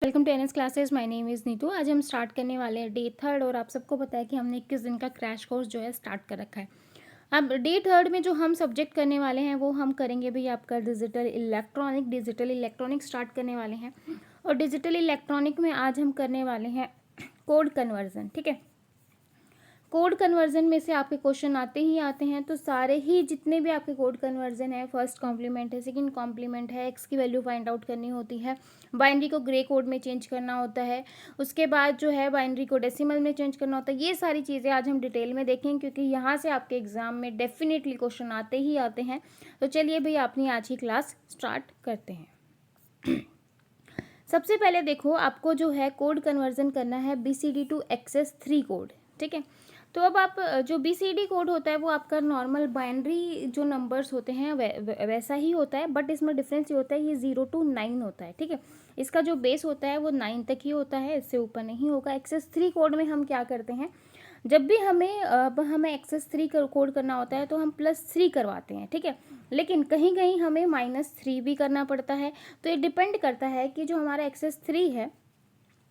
Welcome to NS classes. My name is Neetu. आज हम start करने वाले हैं डे थर्ड और आप सबको पता है कि हमने 21 दिन का क्रैश कोर्स जो है स्टार्ट कर रखा है। अब डे थर्ड में जो हम सब्जेक्ट करने वाले हैं वो हम करेंगे भाई आपका डिजिटल इलेक्ट्रॉनिक स्टार्ट करने वाले हैं। और डिजिटल इलेक्ट्रॉनिक में आज हम करने वाले हैं कोड कन्वर्जन। ठीक है, कोड कन्वर्जन में से आपके क्वेश्चन आते ही आते हैं। तो सारे ही जितने भी आपके कोड कन्वर्जन है, फर्स्ट कॉम्प्लीमेंट है, सेकंड कॉम्प्लीमेंट है, एक्स की वैल्यू फाइंड आउट करनी होती है, बाइनरी को ग्रे कोड में चेंज करना होता है, उसके बाद जो है बाइनरी को डेसिमल में चेंज करना होता है। ये सारी चीज़ें आज हम डिटेल में देखेंगे क्योंकि यहाँ से आपके एग्जाम में डेफिनेटली क्वेश्चन आते ही आते हैं। तो चलिए भाई अपनी आज की क्लास स्टार्ट करते हैं। सबसे पहले देखो, आपको जो है कोड कन्वर्जन करना है BCD टू XS3 कोड। ठीक है, तो अब आप जो BCD कोड होता है वो आपका नॉर्मल बाइनरी जो नंबर्स होते हैं वैसा ही होता है, बट इसमें डिफरेंस ये होता है, ये 0 to 9 होता है। ठीक है, इसका जो बेस होता है वो 9 तक ही होता है, इससे ऊपर नहीं होगा। XS3 कोड में हम क्या करते हैं, जब भी हमें XS3 कोड करना होता है तो हम +3 करवाते हैं। ठीक है, लेकिन कहीं कहीं हमें -3 भी करना पड़ता है। तो ये डिपेंड करता है कि जो हमारा XS3 है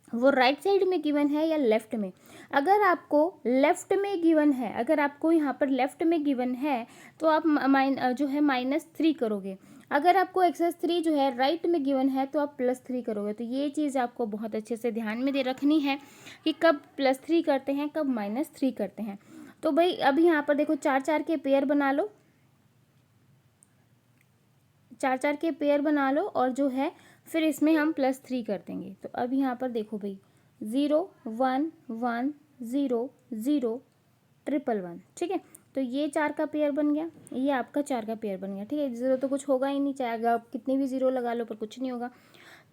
वो राइट साइड में गिवन है या लेफ्ट में। अगर आपको लेफ्ट में गिवन है, अगर आपको यहाँ पर लेफ्ट में गिवन है तो आप जो है -3 करोगे। अगर आपको XS3 जो है राइट में गिवन है तो आप +3 करोगे। तो ये चीज़ आपको बहुत अच्छे से ध्यान में दे रखनी है कि कब +3 करते हैं, कब -3 करते हैं। तो भाई अभी यहाँ पर देखो 4-4 के पेयर बना लो, 4-4 के पेयर बना लो और जो है फिर इसमें हम +3 कर देंगे। तो अब यहाँ पर देखो भाई 0 1 1 0 0 1 1 1। ठीक है, तो ये 4 का पेयर बन गया, ये आपका 4 का पेयर बन गया। ठीक है, 0 तो कुछ होगा ही नहीं, चाहे आप कितनी भी 0 लगा लो पर कुछ नहीं होगा।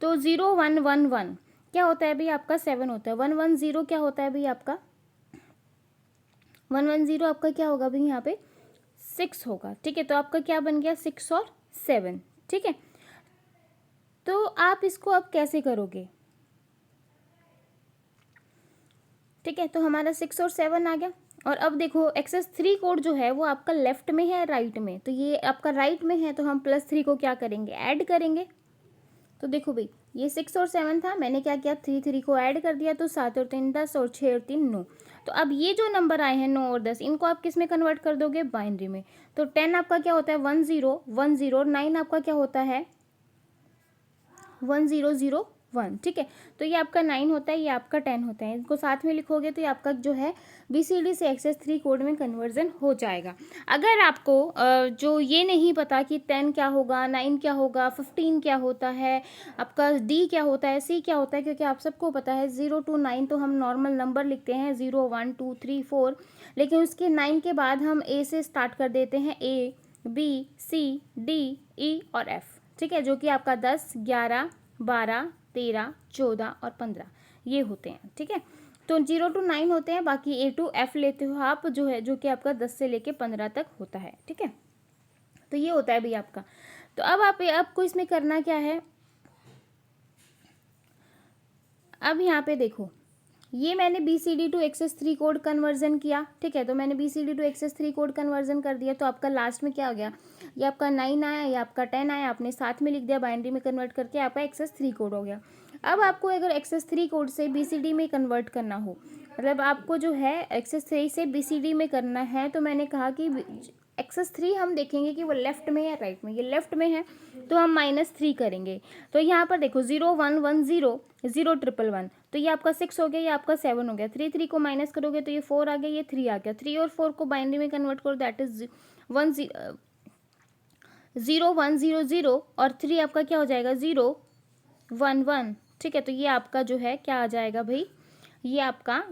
तो 0 1 1 1 क्या होता है भाई आपका 7 होता है। 1 1 0 क्या होता है भाई आपका 1 1 0 आपका क्या होगा भाई यहाँ पे 6 होगा। ठीक है, तो आपका क्या बन गया 6 और 7। ठीक है, तो आप इसको अब कैसे करोगे। ठीक है, तो हमारा 6 और 7 आ गया। और अब देखो XS3 कोड जो है वो आपका लेफ्ट में है राइट में, तो ये आपका राइट में है तो हम +3 को क्या करेंगे, ऐड करेंगे। तो देखो भाई ये 6 और 7 था, मैंने क्या किया 3 को ऐड कर दिया, तो 7 और 3 10 और 6 और 3 9। तो अब ये जो नंबर आए हैं 9 और 10, इनको आप किस में कन्वर्ट कर दोगे, बाइनरी में। तो 10 आपका क्या होता है 1 0 1 0, 9 आपका क्या होता है 1 0 0 1। ठीक है, तो ये आपका 9 होता है, ये आपका 10 होता है। इनको साथ में लिखोगे तो ये आपका जो है BCD से XS3 कोड में कन्वर्जन हो जाएगा। अगर आपको जो ये नहीं पता कि 10 क्या होगा, 9 क्या होगा, 15 क्या होता है, आपका D क्या होता है, C क्या होता है, क्योंकि आप सबको पता है 0 to 9 तो हम नॉर्मल नंबर लिखते हैं 0 1 2 3 4, लेकिन उसके 9 के बाद हम A से स्टार्ट कर देते हैं, A B C D E और F। ठीक है, जो कि आपका 10 11 12 13 14 और 15 ये होते हैं। ठीक है, तो 0 to 9 होते हैं, बाकी A to F लेते हो आप जो है, जो कि आपका 10 से लेके 15 तक होता है। ठीक है, तो ये होता है भाई आपका। तो अब आपको इसमें करना क्या है, अब यहाँ पे देखो ये मैंने BCD to XS3 code conversion किया। ठीक है, तो मैंने BCD to XS3 code conversion कर दिया, तो आपका लास्ट में क्या हो गया, ये आपका 9 आया, ये आपका 10 आया, आपने साथ में लिख दिया, बाइनरी में कन्वर्ट करके आपका XS3 कोड हो गया। अब आपको अगर XS3 कोड से BCD में कन्वर्ट करना हो, मतलब आपको जो है XS3 से BCD में करना है, तो मैंने कहा कि XS3 हम देखेंगे कि वो लेफ्ट में या राइट में। ये लेफ्ट में है तो हम -3 करेंगे। तो यहाँ पर देखो 0 1 1 0 0 1 1 1, तो ये आपका 6 हो गया, ये आपका 7 हो गया। 3 को माइनस करोगे तो ये 4 आ गया, ये 3 आ गया। 3 और 4 को बाइनरी में कन्वर्ट करो, दैट इज 0 1 0 0 और 3 आपका क्या हो जाएगा 0 1 1। ठीक है, तो ये आपका जो है क्या आ जाएगा भाई, ये आपका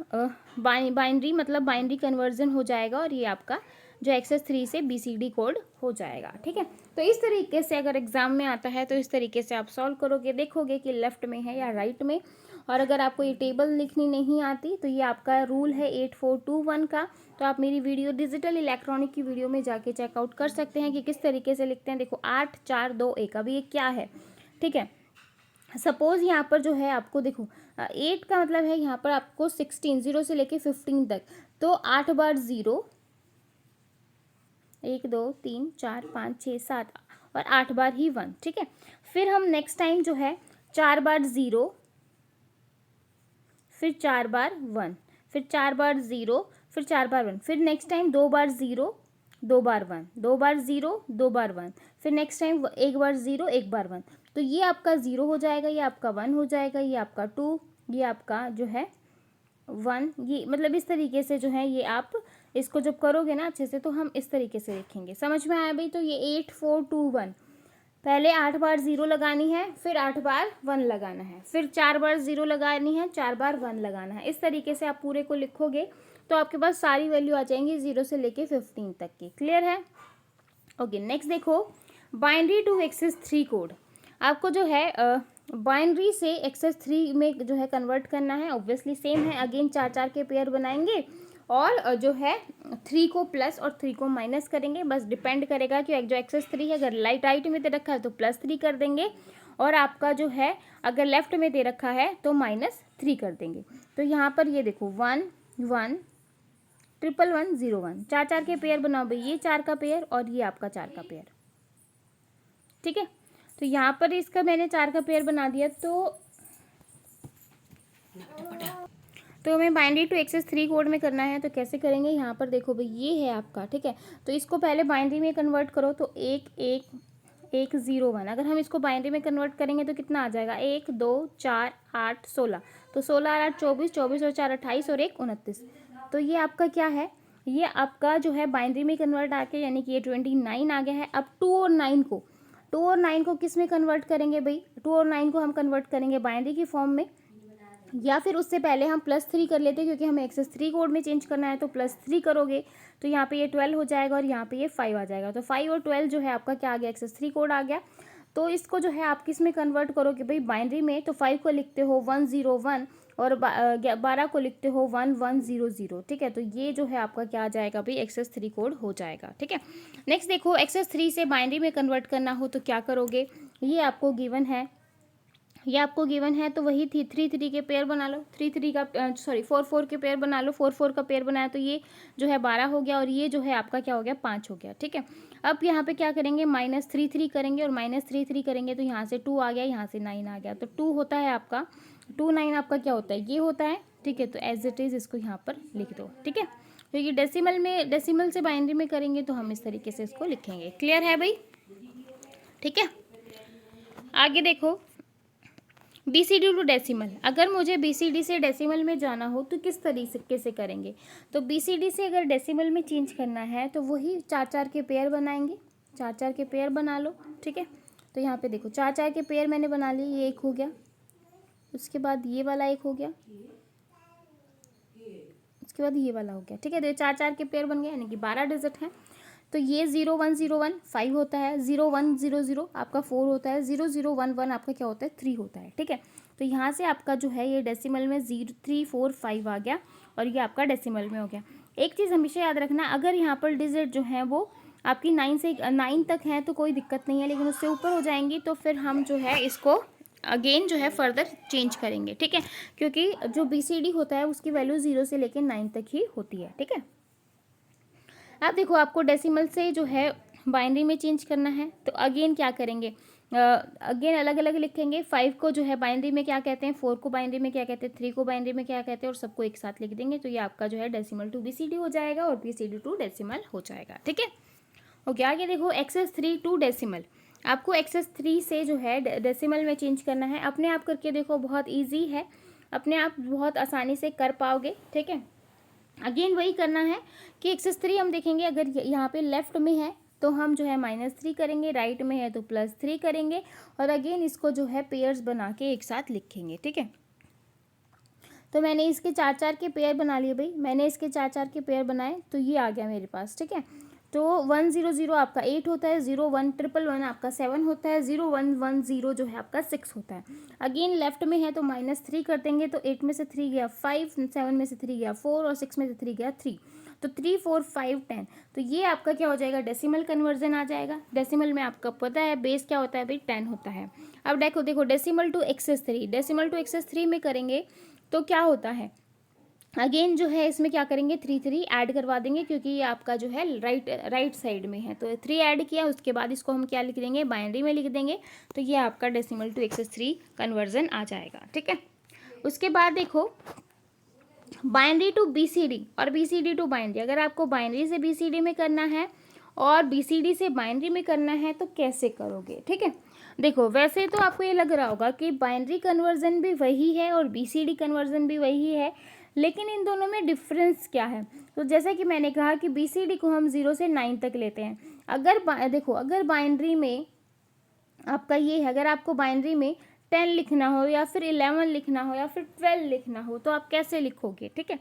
बाइनरी मतलब बाइनरी कन्वर्जन हो जाएगा और ये आपका जो XS3 से BCD कोड हो जाएगा। ठीक है, तो इस तरीके से अगर एग्जाम में आता है तो इस तरीके से आप सॉल्व करोगे, देखोगे कि लेफ्ट में है या राइट में। और अगर आपको ये टेबल लिखनी नहीं आती तो ये आपका रूल है 8421 का, तो आप मेरी वीडियो डिजिटल इलेक्ट्रॉनिक की वीडियो में जाके चेकआउट कर सकते हैं कि किस तरीके से लिखते हैं। देखो 8 4 2 1, अभी ये क्या है। ठीक है, सपोज यहाँ पर जो है आपको देखो 8 का मतलब है यहाँ पर आपको 16 0 से लेके 15 तक, तो 8 बार 0 1 2 3 4 5 6 7 और 8 बार ही 1। ठीक है, फिर हम नेक्स्ट टाइम जो है 4 बार 0 फिर 4 बार 1, फिर 4 बार 0, फिर 4 बार 1, फिर नेक्स्ट टाइम 2 बार 0, 2 बार 1, 2 बार 0, 2 बार 1, फिर नेक्स्ट टाइम 1 बार 0, 1 बार 1। तो ये आपका 0 हो जाएगा, ये आपका 1 हो जाएगा, ये आपका 2, ये आपका जो है 1। ये मतलब इस तरीके से जो है ये आप इसको जब करोगे ना अच्छे से, तो हम इस तरीके से लिखेंगे। समझ में आया भाई? तो ये 8 4 2 1, पहले 8 बार 0 लगानी है, फिर 8 बार 1 लगाना है, फिर 4 बार 0 लगानी है, 4 बार 1 लगाना है। इस तरीके से आप पूरे को लिखोगे तो आपके पास सारी वैल्यू आ जाएंगी 0 से लेके 15 तक की। क्लियर है? ओके, नेक्स्ट देखो, बाइनरी टू एक्सेस 3 कोड। आपको जो है बाइनरी से एक्सेस 3 में जो है कन्वर्ट करना है। ऑब्वियसली सेम है, अगेन 4 4 के पेयर बनाएंगे और जो है 3 को प्लस और 3 को माइनस करेंगे। बस डिपेंड करेगा कि जो एक्सेस 3 है, अगर राइट में दे रखा है तो +3 कर देंगे, और आपका जो है अगर लेफ्ट में दे रखा है तो -3 कर देंगे। तो यहाँ पर ये देखो 1 1 1 1 0 1, 4 4 के पेयर बनाओ भाई, ये 4 का पेयर और ये आपका 4 का पेयर। ठीक है, तो यहाँ पर इसका मैंने 4 का पेयर बना दिया। तो हमें बाइनरी टू एक्सेस 3 कोड में करना है, तो कैसे करेंगे? यहाँ पर देखो भाई, ये है आपका, ठीक है, तो इसको पहले बाइनरी में कन्वर्ट करो। तो 1 1 1 0 1, अगर हम इसको बाइनरी में कन्वर्ट करेंगे तो कितना आ जाएगा? 1 2 4 8 16, तो 16 8 24, 24 और 4 28 और 1 29। तो ये आपका क्या है? ये आपका जो है बाइनरी में कन्वर्ट आके, यानी कि ये 29 आ गया है। अब 2 और 9 को किस में कन्वर्ट करेंगे भाई? 2 और 9 को हम कन्वर्ट करेंगे बाइनरी की फॉर्म में, या फिर उससे पहले हम +3 कर लेते हैं, क्योंकि हमें एक्सेस 3 कोड में चेंज करना है। तो +3 करोगे तो यहाँ पे ये 12 हो जाएगा और यहाँ पे ये 5 आ जाएगा। तो 5 और 12 जो है आपका क्या आ गया? एक्सेस 3 कोड आ गया। तो इसको जो है आप किस में कन्वर्ट करोगे भाई? बाइनरी में। तो 5 को लिखते हो 1 0 1 और 12 को लिखते हो 1 1 0 0। ठीक है, तो ये जो है आपका क्या आ जाएगा भाई? एक्सेस 3 कोड हो जाएगा। ठीक है, नेक्स्ट देखो, एक्सेस 3 से बाइनरी में कन्वर्ट करना हो तो क्या करोगे? ये आपको गिवन है, तो वही 3 3 के पेयर बना लो, 3 3 का 4 4 के पेयर बना लो। 4 4 का पेयर बनाया तो ये जो है 12 हो गया और ये जो है आपका क्या हो गया? 5 हो गया। ठीक है, अब यहाँ पे क्या करेंगे? -3 3 करेंगे और -3 3 करेंगे तो यहाँ से 2 आ गया, यहाँ से 9 आ गया। तो 2 होता है आपका, 2 9 आपका क्या होता है? ये होता है। ठीक है, तो एज इट इज़ इसको यहाँ पर लिख दो। ठीक है, क्योंकि डेसिमल से बाइनरी में करेंगे तो हम इस तरीके से इसको लिखेंगे। क्लियर है भाई? ठीक है, आगे देखो, BCD टू डेसिमल। अगर मुझे BCD से डेसिमल में जाना हो तो किस तरीके से करेंगे? तो BCD से अगर डेसिमल में चेंज करना है तो वही 4 4 के पेयर बनाएंगे, 4 4 के पेयर बना लो। ठीक है, तो यहाँ पे देखो 4 4 के पेयर मैंने बना लिए, ये एक हो गया, उसके बाद ये वाला एक हो गया, उसके बाद ये वाला हो गया। ठीक है, तो 4 4 के पेयर बन गए, यानी कि 12 डिजिट हैं। तो ये 0 1 0 1 5 होता है, 0 1 0 0 आपका 4 होता है, 0 0 1 1 आपका क्या होता है? 3 होता है। ठीक है, तो यहाँ से आपका जो है ये डेसिमल में 0 3 4 5 आ गया और ये आपका डेसिमल में हो गया। एक चीज़ हमेशा याद रखना, अगर यहाँ पर डिजिट जो है वो आपकी 9 तक हैं तो कोई दिक्कत नहीं है, लेकिन उससे ऊपर हो जाएंगी तो फिर हम जो है इसको अगेन जो है फर्दर चेंज करेंगे। ठीक है, क्योंकि जो BCD होता है उसकी वैल्यू 0 से लेकर 9 तक ही होती है। ठीक है, अब देखो, आपको डेसिमल से जो है बाइनरी में चेंज करना है तो अगेन क्या करेंगे? अगेन अलग अलग लिखेंगे। 5 को जो है बाइनरी में क्या कहते हैं, 4 को बाइनरी में क्या कहते हैं, 3 को बाइनरी में क्या कहते हैं, और सबको एक साथ लिख देंगे। तो ये आपका जो है डेसिमल टू BCD हो जाएगा और BCD टू डेसिमल हो जाएगा। ठीक है, ओके, आगे देखो, एक्सेस 3 टू डेसिमल। आपको एक्सेस 3 से जो है डेसिमल में चेंज करना है। अपने आप करके देखो, बहुत ईजी है, अपने आप बहुत आसानी से कर पाओगे। ठीक है, अगेन वही करना है कि एक्सेस 3 हम देखेंगे, अगर यहाँ पे लेफ्ट में है तो हम जो है -3 करेंगे, राइट में है तो +3 करेंगे, और अगेन इसको जो है पेयर्स बना के एक साथ लिखेंगे। ठीक है, तो मैंने इसके 4 4 के पेयर बना लिए भाई, मैंने इसके 4 4 के पेयर बनाए तो ये आ गया मेरे पास। ठीक है, तो 1 0 0 आपका 8 होता है, 0 1 1 1 आपका 7 होता है, 0 1 1 0 जो है आपका 6 होता है। अगेन लेफ्ट में है तो -3 कर देंगे, तो 8 में से 3 गया 5, 7 में से 3 गया 4 और 6 में से 3 गया 3, तो 3 4 5 10। तो ये आपका क्या हो जाएगा? डेसिमल कन्वर्जन आ जाएगा। डेसिमल में आपका पता है बेस क्या होता है भाई? 10 होता है। अब देखो डेसिमल टू एक्सेस 3 में करेंगे तो क्या होता है? अगेन जो है इसमें क्या करेंगे? 3 3 ऐड करवा देंगे, क्योंकि ये आपका जो है राइट साइड में है, तो 3 ऐड किया, उसके बाद इसको हम क्या लिख देंगे? बाइनरी में लिख देंगे। तो ये आपका डेसिमल टू एक्सेस 3 कन्वर्जन आ जाएगा। ठीक है, उसके बाद देखो बाइनरी टू बीसीडी और बीसीडी टू बाइनरी, अगर आपको बाइनरी से बीसीडी में करना है और बीसीडी से बाइनरी में करना है तो कैसे करोगे, ठीक है। देखो वैसे तो आपको ये लग रहा होगा कि बाइनरी कन्वर्जन भी वही है और बीसीडी कन्वर्जन भी वही है, लेकिन इन दोनों में डिफरेंस क्या है। तो जैसा कि मैंने कहा कि बीसीडी को हम 0 से 9 तक लेते हैं। देखो अगर बाइनरी में आपका ये है, अगर आपको बाइनरी में 10 लिखना हो या फिर 11 लिखना हो या फिर 12 लिखना हो तो आप कैसे लिखोगे, ठीक है।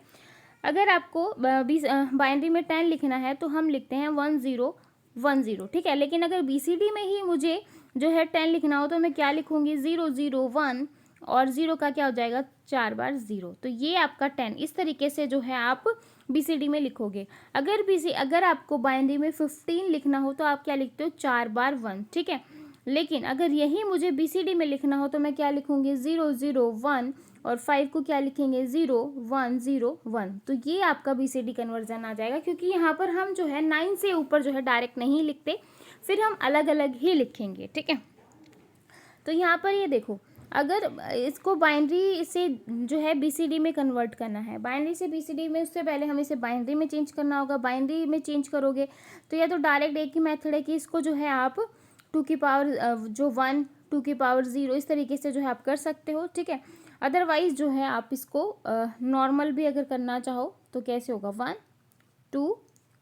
अगर आपको बाइनरी में 10 लिखना है तो हम लिखते हैं 1010, ठीक है। लेकिन अगर बीसीडी में ही मुझे जो है 10 लिखना हो तो मैं क्या लिखूंगी, 001 और 0 का क्या हो जाएगा 4 बार 0, तो ये आपका 10। इस तरीके से जो है आप बीसीडी में लिखोगे। अगर आपको बाइनरी में 15 लिखना हो तो आप क्या लिखते हो 4 बार 1, ठीक है। लेकिन अगर यही मुझे बीसीडी में लिखना हो तो मैं क्या लिखूंगी 001 और 5 को क्या लिखेंगे 0101, तो ये आपका बीसीडी कन्वर्जन आ जाएगा। क्योंकि यहाँ पर हम जो है 9 से ऊपर जो है डायरेक्ट नहीं लिखते, फिर हम अलग अलग ही लिखेंगे, ठीक है। तो यहाँ पर ये देखो, अगर इसको बाइनरी से जो है बीसीडी में कन्वर्ट करना है, बाइनरी से बीसीडी में, उससे पहले हमें इसे बाइनरी में चेंज करना होगा। बाइनरी में चेंज करोगे तो या तो डायरेक्ट एक ही मेथड है कि इसको जो है आप 2 की पावर जो 1, 2 की पावर 0, इस तरीके से जो है आप कर सकते हो, ठीक है। अदरवाइज जो है आप इसको नॉर्मल भी अगर करना चाहो तो कैसे होगा 1 2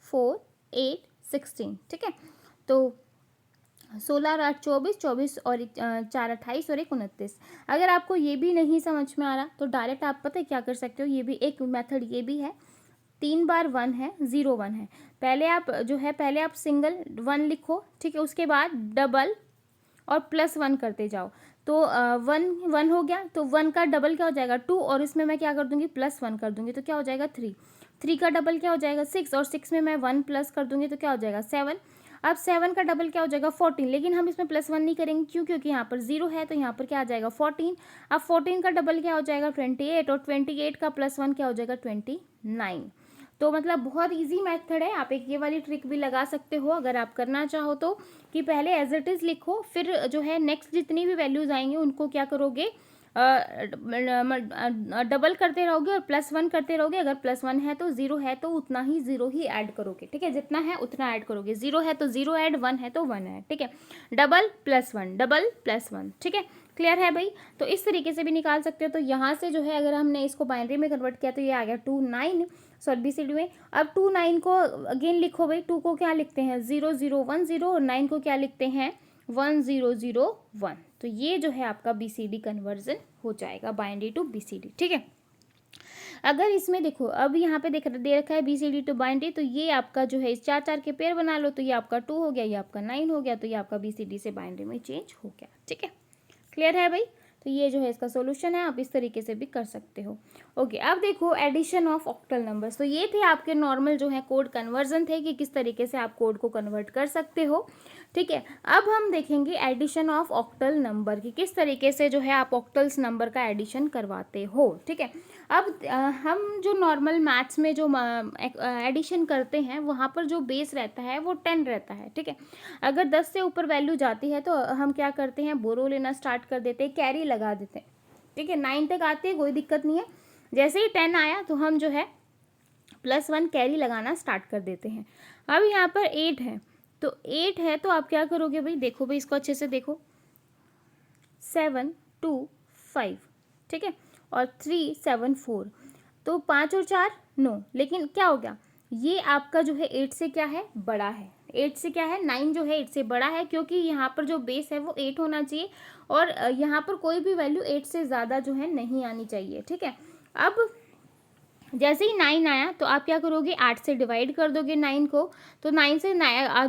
4 8 16, ठीक है। तो 16 और 8 24, 24 और 4 28 और 1 29। अगर आपको ये भी नहीं समझ में आ रहा तो डायरेक्ट आप पता है क्या कर सकते हो, ये भी एक मेथड ये भी है। 3 बार 1 है, 01 है, पहले आप सिंगल 1 लिखो, ठीक है। उसके बाद डबल और +1 करते जाओ, तो 1 हो गया, तो 1 का डबल क्या हो जाएगा 2, और इसमें मैं क्या कर दूंगी +1 कर दूंगी, तो क्या हो जाएगा 3। 3 का डबल क्या हो जाएगा 6, और 6 में मैं 1 प्लस कर दूंगी तो क्या हो जाएगा 7। अब 7 का डबल क्या हो जाएगा 14, लेकिन हम इसमें +1 नहीं करेंगे, क्यों, क्योंकि यहाँ पर 0 है, तो यहाँ पर क्या आ जाएगा 14। अब 14 का डबल क्या हो जाएगा 28, और 28 का +1 क्या हो जाएगा 29। तो मतलब बहुत इजी मेथड है, आप एक ये वाली ट्रिक भी लगा सकते हो अगर आप करना चाहो तो, कि पहले एज इट इज़ लिखो, फिर जो है नेक्स्ट जितनी भी वैल्यूज़ आएंगे उनको क्या करोगे डबल करते रहोगे और +1 करते रहोगे। अगर +1 है तो 0 है तो उतना ही 0 ही ऐड करोगे, ठीक है, जितना है उतना ऐड करोगे। 0 है तो 0 ऐड, 1 है तो 1 ऐड, ठीक है। डबल +1, डबल +1, ठीक है। क्लियर है भाई। तो इस तरीके से भी निकाल सकते हो। तो यहाँ से जो है अगर हमने इसको बाइनरी में कन्वर्ट किया तो ये आ गया 2 9, सॉरी बीसीडी में। अब 2 9 को अगेन लिखो भाई, 2 को क्या लिखते हैं 0 0 1 0 और 9 को क्या लिखते हैं 1 0 0 1। तो ये जो है आपका बीसीडी कन्वर्जन हो जाएगा, बाइनरी टू बीसीडी, ठीक है। अगर इसमें देखो अब यहाँ पे दे रखा है बीसीडी टू बाइनरी, तो ये आपका जो है 4 के पेयर बना लो, तो ये आपका 2 हो गया, ये आपका 9 हो गया, तो ये आपका बीसीडी से बाइनरी में चेंज हो गया, ठीक है। क्लियर है भाई। तो ये जो है इसका सॉल्यूशन है, आप इस तरीके से भी कर सकते हो। ओके, अब देखो एडिशन ऑफ ऑक्टल नंबर्स। तो ये थे आपके नॉर्मल जो है कोड कन्वर्जन थे कि किस तरीके से आप कोड को कन्वर्ट कर सकते हो, ठीक है। अब हम देखेंगे एडिशन ऑफ ऑक्टल नंबर की, किस तरीके से जो है आप ऑक्टल्स नंबर का एडिशन करवाते हो, ठीक है। अब हम जो नॉर्मल मैथ्स में जो एडिशन करते हैं वहाँ पर जो बेस रहता है वो 10 रहता है, ठीक है। अगर 10 से ऊपर वैल्यू जाती है तो हम क्या करते हैं बोरो लेना स्टार्ट कर देते हैं, कैरी लगा देते हैं, ठीक है। 9 तक आते हैं कोई दिक्कत नहीं है, जैसे ही 10 आया तो हम जो है +1 कैरी लगाना स्टार्ट कर देते हैं। अब यहाँ पर 8 है, तो 8 है तो आप क्या करोगे भाई, देखो भाई इसको अच्छे से देखो, 7 2 5, ठीक है, और 3 7 4, तो 5 और 4 9, लेकिन क्या हो गया ये आपका जो है 8 से क्या है बड़ा है, 8 से क्या है 9 जो है 8 से बड़ा है, क्योंकि यहाँ पर जो बेस है वो 8 होना चाहिए और यहाँ पर कोई भी वैल्यू 8 से ज़्यादा जो है नहीं आनी चाहिए, ठीक है। अब जैसे ही 9 आया तो आप क्या करोगे 8 से डिवाइड कर दोगे 9 को, तो 9 से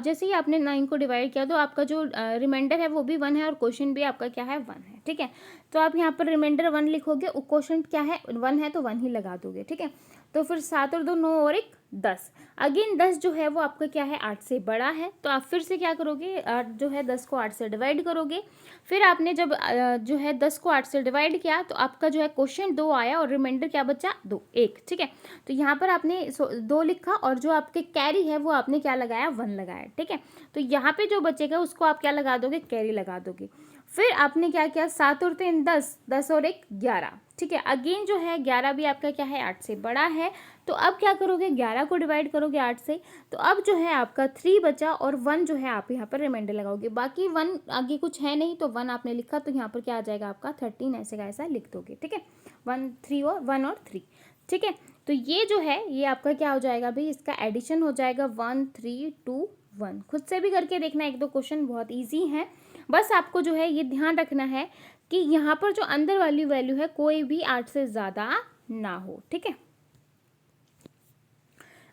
जैसे ही आपने 9 को डिवाइड किया तो आपका जो रिमाइंडर है वो भी 1 है और क्वेश्चन भी आपका क्या है 1 है, ठीक है। तो आप यहाँ पर रिमाइंडर 1 लिखोगे, क्वेश्चन क्या है 1 है तो 1 ही लगा दोगे, ठीक है। तो फिर 7 और 2 9 और 1 10, अगेन 10 जो है वो आपका क्या है 8 से बड़ा है, तो आप फिर से क्या करोगे जो है 10 को 8 से डिवाइड करोगे। फिर आपने जब जो है 10 को 8 से डिवाइड किया तो आपका जो है क्वेश्चन 2 आया और रिमाइंडर क्या बचा 2 1, ठीक है। तो यहाँ पर आपने 2 लिखा और जो आपके कैरी है वो आपने क्या लगाया 1 लगाया, ठीक है। तो यहाँ पे जो बचेगा उसको आप क्या लगा दोगे कैरी लगा दोगे। फिर आपने क्या किया, 7 और 3 10, 10 और 1 11, ठीक है। अगेन जो है 11 भी आपका क्या है, 8 से बड़ा है। तो अब क्या करोगे, 11 को डिवाइड करोगे 8 से, तो अब जो है आपका 3 बचा और 1 जो है आप यहाँ पर रिमाइंडर लगाओगे। बाकी 1 आगे कुछ है नहीं, तो 1 आपने लिखा तो यहाँ पर क्या आ जाएगा आपका 13, ऐसे का ऐसा लिख दोगे, ठीक है। 1 3 और 1 और 3, ठीक है। तो ये जो है ये आपका क्या हो जाएगा भाई, इसका एडिशन हो जाएगा 1 3 2 1। खुद से भी करके देखना, एक दो क्वेश्चन बहुत ईजी है। बस आपको जो है ये ध्यान रखना है कि यहाँ पर जो अंदर वाली वैल्यू है कोई भी 8 से ज़्यादा ना हो, ठीक है।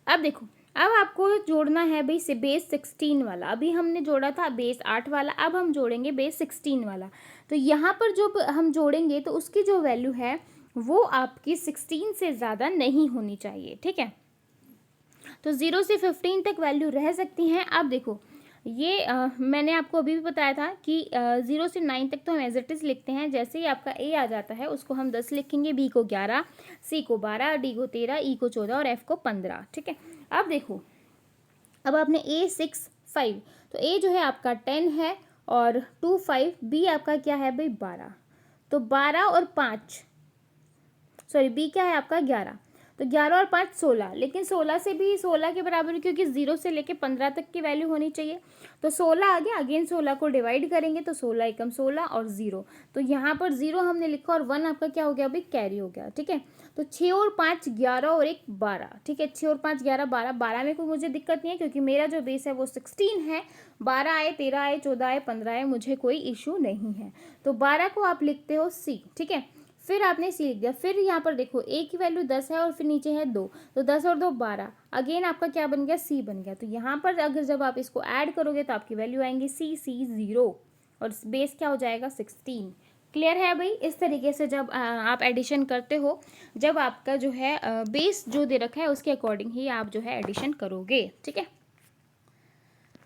अब देखो, अब आपको जोड़ना है भाई से बेस 16 वाला। अभी हमने जोड़ा था बेस 8 वाला, अब हम जोड़ेंगे बेस 16 वाला। तो यहाँ पर जो हम जोड़ेंगे तो उसकी जो वैल्यू है वो आपकी 16 से ज़्यादा नहीं होनी चाहिए, ठीक है। तो 0 से 15 तक वैल्यू रह सकती हैं। अब देखो ये मैंने आपको अभी भी बताया था कि 0 से 9 तक तो हम एज इट इज़ लिखते हैं। जैसे ही आपका ए आ जाता है उसको हम 10 लिखेंगे, बी को 11, सी को 12, डी को 13, ई को 14 और एफ को 15, ठीक है। अब देखो, अब आपने ए 6 5, तो ए जो है आपका 10 है और 2 5, बी आपका क्या है भाई 12, तो 12 और 5, सॉरी बी क्या है आपका 11, तो 11 और 5 16, लेकिन 16 से भी 16 के बराबर, क्योंकि 0 से लेके 15 तक की वैल्यू होनी चाहिए। तो 16 आ गया, अगेन 16 को डिवाइड करेंगे तो 16 एकम 16 और 0, तो यहाँ पर 0 हमने लिखा और 1 आपका क्या हो गया भाई, कैरी हो गया, ठीक है। तो 6 और 5 11 और 1 12, ठीक है। 6 और 5 11 12, 12 में कोई मुझे दिक्कत नहीं है क्योंकि मेरा जो बेस है वो 16 है। 12 आए, 13 आए, 14 आए, 15 आए, मुझे कोई इशू नहीं है। तो 12 को आप लिखते हो सी, ठीक है। फिर आपने सी लिख दिया। फिर यहाँ पर देखो ए की वैल्यू 10 है और फिर नीचे है 2, तो 10 और 2 12, अगेन आपका क्या बन गया, सी बन गया। तो यहाँ पर अगर जब आप इसको ऐड करोगे तो आपकी वैल्यू आएंगी सी सी 0 और बेस क्या हो जाएगा 16। क्लियर है भाई। इस तरीके से जब आप एडिशन करते हो, जब आपका जो है बेस जो दे रखा है उसके अकॉर्डिंग ही आप जो है एडिशन करोगे, ठीक है।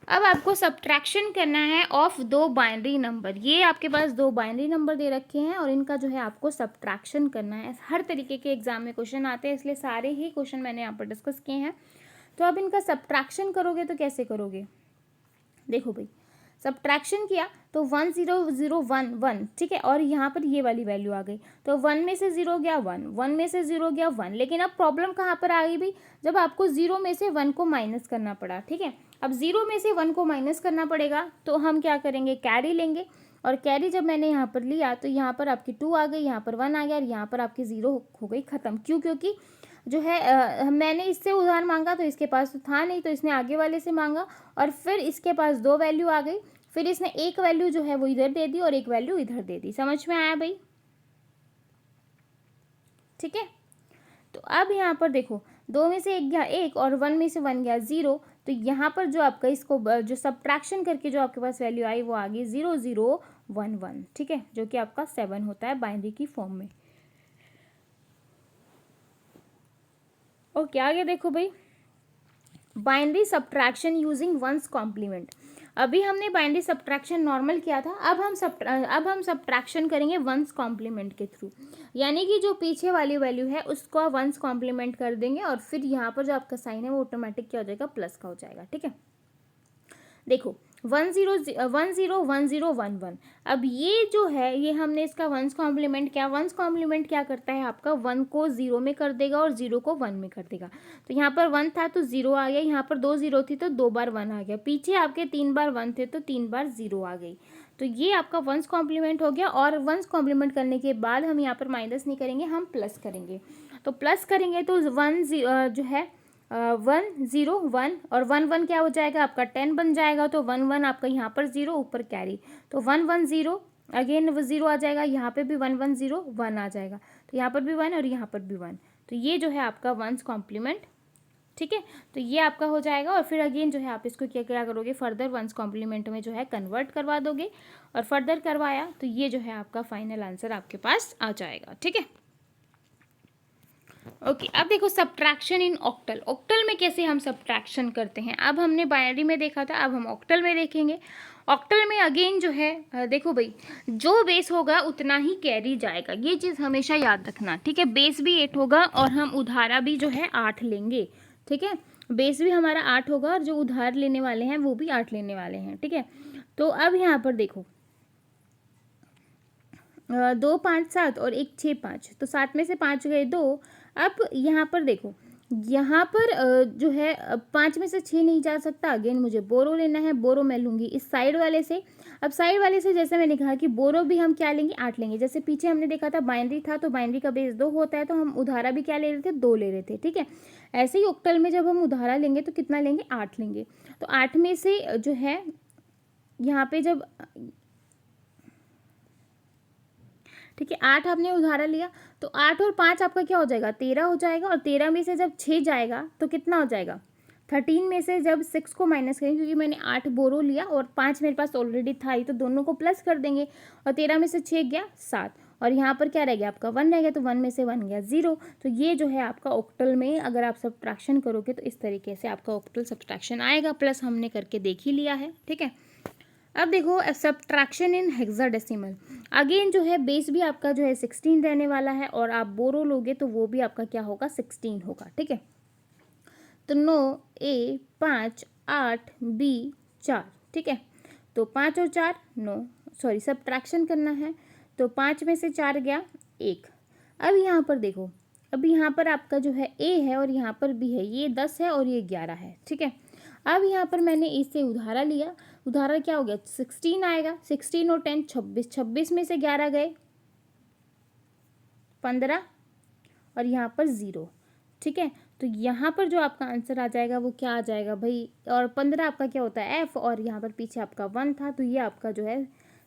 अब आपको सब्ट्रैक्शन करना है ऑफ दो बाइनरी नंबर। ये आपके पास दो बाइनरी नंबर दे रखे हैं और इनका जो है आपको सब्ट्रैक्शन करना है। हर तरीके के एग्जाम में क्वेश्चन आते हैं, इसलिए सारे ही क्वेश्चन मैंने यहाँ पर डिस्कस किए हैं। तो अब इनका सब्ट्रैक्शन करोगे तो कैसे करोगे, देखो भाई, सब्ट्रैक्शन किया तो 1 0 0 1 1, ठीक है। और यहाँ पर ये वाली वैल्यू आ गई, तो 1 में से 0 गया 1, 1 में से 0 गया 1। लेकिन अब प्रॉब्लम कहाँ पर आ गई भाई, जब आपको 0 में से 1 को माइनस करना पड़ा, ठीक है। अब 0 में से 1 को माइनस करना पड़ेगा तो हम क्या करेंगे, कैरी लेंगे। और कैरी जब मैंने यहाँ पर लिया तो यहाँ पर आपकी 2 आ गई, यहाँ पर 1 आ गया और यहाँ पर आपकी 0 हो गई ख़त्म। क्यों, क्योंकि जो है मैंने इससे उधार मांगा तो इसके पास तो था नहीं, तो इसने आगे वाले से मांगा और फिर इसके पास दो वैल्यू आ गई। फिर इसने एक वैल्यू जो है वो इधर दे दी और एक वैल्यू इधर दे दी। समझ में आया भाई, ठीक है। तो अब यहाँ पर देखो, 2 में से 1 गया 1 और 1 में से 1 गया 0। तो यहाँ पर जो आपका इसको जो सब्ट्रैक्शन करके जो आपके पास वैल्यू आई वो आ गई 0 0 1 1, ठीक है, जो कि आपका 7 होता है बाइनरी की फॉर्म में। ओके, आगे देखो भाई, binary subtraction using one's complement. अभी हमने बाइनरी सब्ट्रैक्शन नॉर्मल किया था, अब हम सब्ट्रैक्शन करेंगे वंस कॉम्प्लीमेंट के थ्रू। यानी कि जो पीछे वाली वैल्यू है उसको वंस कॉम्प्लीमेंट कर देंगे और फिर यहाँ पर जो आपका साइन है वो ऑटोमेटिक क्या हो जाएगा, प्लस का हो जाएगा, ठीक है। देखो 1 0 1 0 1 0 1 1। अब ये जो है ये हमने इसका वंस कॉम्प्लीमेंट किया। वंस कॉम्प्लीमेंट क्या करता है, आपका 1 को 0 में कर देगा और 0 को 1 में कर देगा। तो यहाँ पर 1 था तो 0 आ गया, यहाँ पर 2 0 थी तो 2 बार 1 आ गया, पीछे आपके 3 बार 1 थे तो 3 बार 0 आ गई। तो ये आपका वंस कॉम्प्लीमेंट हो गया। और वंस कॉम्प्लीमेंट करने के बाद हम यहाँ पर माइनस नहीं करेंगे, हम प्लस करेंगे। तो प्लस करेंगे तो 1 जो है 1 0 1 और 1 1 क्या हो जाएगा आपका 10 बन जाएगा। तो 1 1 आपका यहाँ पर 0 ऊपर कैरी, तो 1 1 0, अगेन वो 0 आ जाएगा, यहाँ पे भी 1 1 0 1 आ जाएगा, तो यहाँ पर भी 1 और यहाँ पर भी 1। तो ये जो है आपका वंस कॉम्प्लीमेंट, ठीक है। तो ये आपका हो जाएगा और फिर अगेन जो है आप इसको क्या क्या करोगे, फर्दर वंस कॉम्प्लीमेंट में जो है कन्वर्ट करवा दोगे और फर्दर करवाया तो ये जो है आपका फाइनल आंसर आपके पास आ जाएगा, ठीक है। ओके, अब देखो सब्ट्रैक्शन इन ऑक्टल। ऑक्टल में कैसे हम सब्ट्रैक्शन करते हैं, अब हमने बाइनरी में देखा था, अब हम ऑक्टल में देखेंगे। ऑक्टल में अगेन जो है देखो भाई, जो बेस होगा उतना ही कैरी जाएगा, ये चीज़ हमेशा याद रखना, ठीक है। बेस भी 8 होगा और हम उधारा भी जो है 8 लेंगे, ठीक है। बेस भी हमारा 8 होगा और जो उधार लेने वाले हैं वो भी 8 लेने वाले हैं, ठीक है। तो अब यहाँ पर देखो दो 5 7 और एक 6 5, तो 7 में से 5 गए 2। अब यहाँ पर देखो, यहाँ पर जो है 5 में से 6 नहीं जा सकता, अगेन मुझे बोरो लेना है। बोरो मैं लूँगी इस साइड वाले से। अब साइड वाले से जैसे मैंने कहा कि बोरो भी हम क्या लेंगे, 8 लेंगे। जैसे पीछे हमने देखा था बाइनरी था, तो बाइनरी का बेस 2 होता है, तो हम उधारा भी क्या ले रहे थे, 2 ले रहे थे, ठीक है। ऐसे ही ऑक्टल में जब हम उधारा लेंगे तो कितना लेंगे, 8 लेंगे। तो 8 में से जो है यहाँ पे जब, ठीक है, 8 आपने उधारा लिया, तो 8 और 5 आपका क्या हो जाएगा, 13 हो जाएगा। और 13 में से जब 6 जाएगा तो कितना हो जाएगा, 13 में से जब 6 को माइनस करेंगे, क्योंकि मैंने 8 बोरो लिया और 5 मेरे पास ऑलरेडी था ही, तो दोनों को प्लस कर देंगे। और 13 में से 6 गया 7, और यहाँ पर क्या रह गया आपका 1 रह गया, तो 1 में से 1 गया 0। तो ये जो है आपका ऑक्टल में अगर आप सब्ट्रैक्शन करोगे तो इस तरीके से आपका ऑक्टल सब्ट्रैक्शन आएगा। प्लस हमने करके देख ही लिया है, ठीक है। अब देखो सब्ट्रैक्शन इन हेक्साडेसिमल। अगेन जो है बेस भी आपका जो है 16 रहने वाला है, और आप बोरो लोगे तो वो भी आपका क्या होगा, 16 होगा, ठीक है। तो 9 A 5 8 B 4, ठीक है। तो 5 और 4 9, सॉरी सब्ट्रैक्शन करना है, तो 5 में से 4 गया 1। अब यहाँ पर देखो, अब यहाँ पर आपका जो है A है और यहाँ पर B है, ये 10 है और ये 11 है, ठीक है। अब यहाँ पर मैंने इससे उधारा लिया, उधारा क्या हो गया, 16 आएगा। 16 और 10 26, 26 में से 11 गए 15, और यहाँ पर 0, ठीक है। तो यहाँ पर जो आपका आंसर आ जाएगा वो क्या आ जाएगा भाई, और 15 आपका क्या होता है F, और यहाँ पर पीछे आपका 1 था, तो ये आपका जो है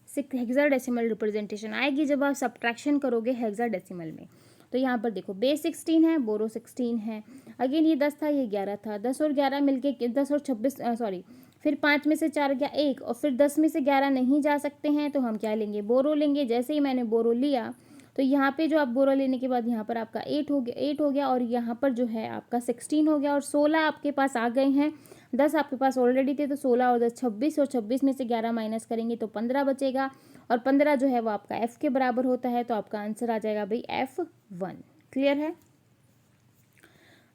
हेक्साडेसिमल रिप्रेजेंटेशन आएगी जब आप सब्ट्रैक्शन करोगे हेक्साडेसिमल में। तो यहाँ पर देखो बेस 16 है, बोरो 16 है, अगेन ये 10 था, ये 11 था, 10 और 11 मिलके 10 और 26 सॉरी, फिर 5 में से 4 गया 1, और फिर 10 में से 11 नहीं जा सकते हैं, तो हम क्या लेंगे, बोरो लेंगे। जैसे ही मैंने बोरो लिया तो यहाँ पे जो आप बोरो लेने के बाद यहाँ पर आपका 8 हो गया, और यहाँ पर जो है आपका 16 हो गया, और 16 आपके पास आ गए हैं। 10 आपके पास ऑलरेडी थे, तो 16 और 10 26, और 26 में से 11 माइनस करेंगे तो 15 बचेगा, और 15 जो है वो आपका F के बराबर होता है, तो आपका आंसर आ जाएगा भाई F1। क्लियर है।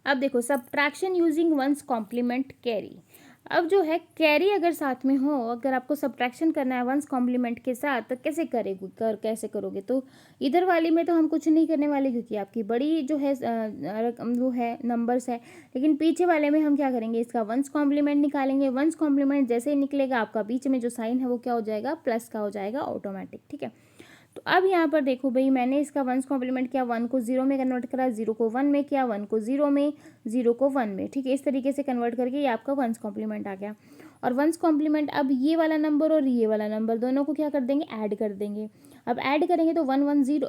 अब देखो subtraction using one's complement carry. अब जो है कैरी अगर साथ में हो, अगर आपको सब्ट्रैक्शन करना है वंस कॉम्प्लीमेंट के साथ, तो कैसे करोगे, तो इधर वाली में तो हम कुछ नहीं करने वाले, क्योंकि आपकी बड़ी जो है रकम वो है नंबर्स है। लेकिन पीछे वाले में हम क्या करेंगे, इसका वंस कॉम्प्लीमेंट निकालेंगे। वंस कॉम्प्लीमेंट जैसे ही निकलेगा आपका बीच में जो साइन है वो क्या हो जाएगा, प्लस का हो जाएगा ऑटोमेटिक, ठीक है। तो अब यहाँ पर देखो भाई, मैंने इसका वंस कॉम्प्लीमेंट किया, 1 को 0 में कन्वर्ट करा, 0 को 1 में किया, 1 को 0 में, 0 को 1 में, ठीक है। इस तरीके से कन्वर्ट करके ये आपका वंस कॉम्प्लीमेंट आ गया। और वंस कॉम्प्लीमेंट, अब ये वाला नंबर और ये वाला नंबर दोनों को क्या कर देंगे, ऐड कर देंगे। अब ऐड करेंगे तो 1 1 0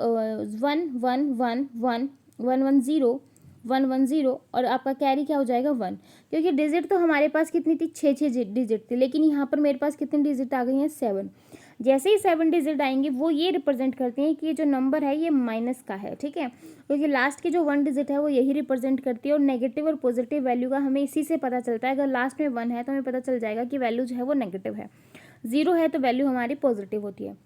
1 1 1 1 1 1 0 1 1 0, और आपका कैरी क्या हो जाएगा 1, क्योंकि डिजिट तो हमारे पास कितनी थी, 6 डिजिट थी, लेकिन यहाँ पर मेरे पास कितनी डिजिट आ गई हैं, 7। जैसे ही 7 डिजिट आएंगे वो ये रिप्रेजेंट करते हैं कि ये जो नंबर है ये माइनस का है, ठीक है, क्योंकि लास्ट की जो 1 डिजिट है वो यही रिप्रेजेंट करती है। और नेगेटिव और पॉजिटिव वैल्यू का हमें इसी से पता चलता है। अगर लास्ट में 1 है तो हमें पता चल जाएगा कि वैल्यू जो है वो नेगेटिव है, 0 है तो वैल्यू हमारी पॉजिटिव होती है।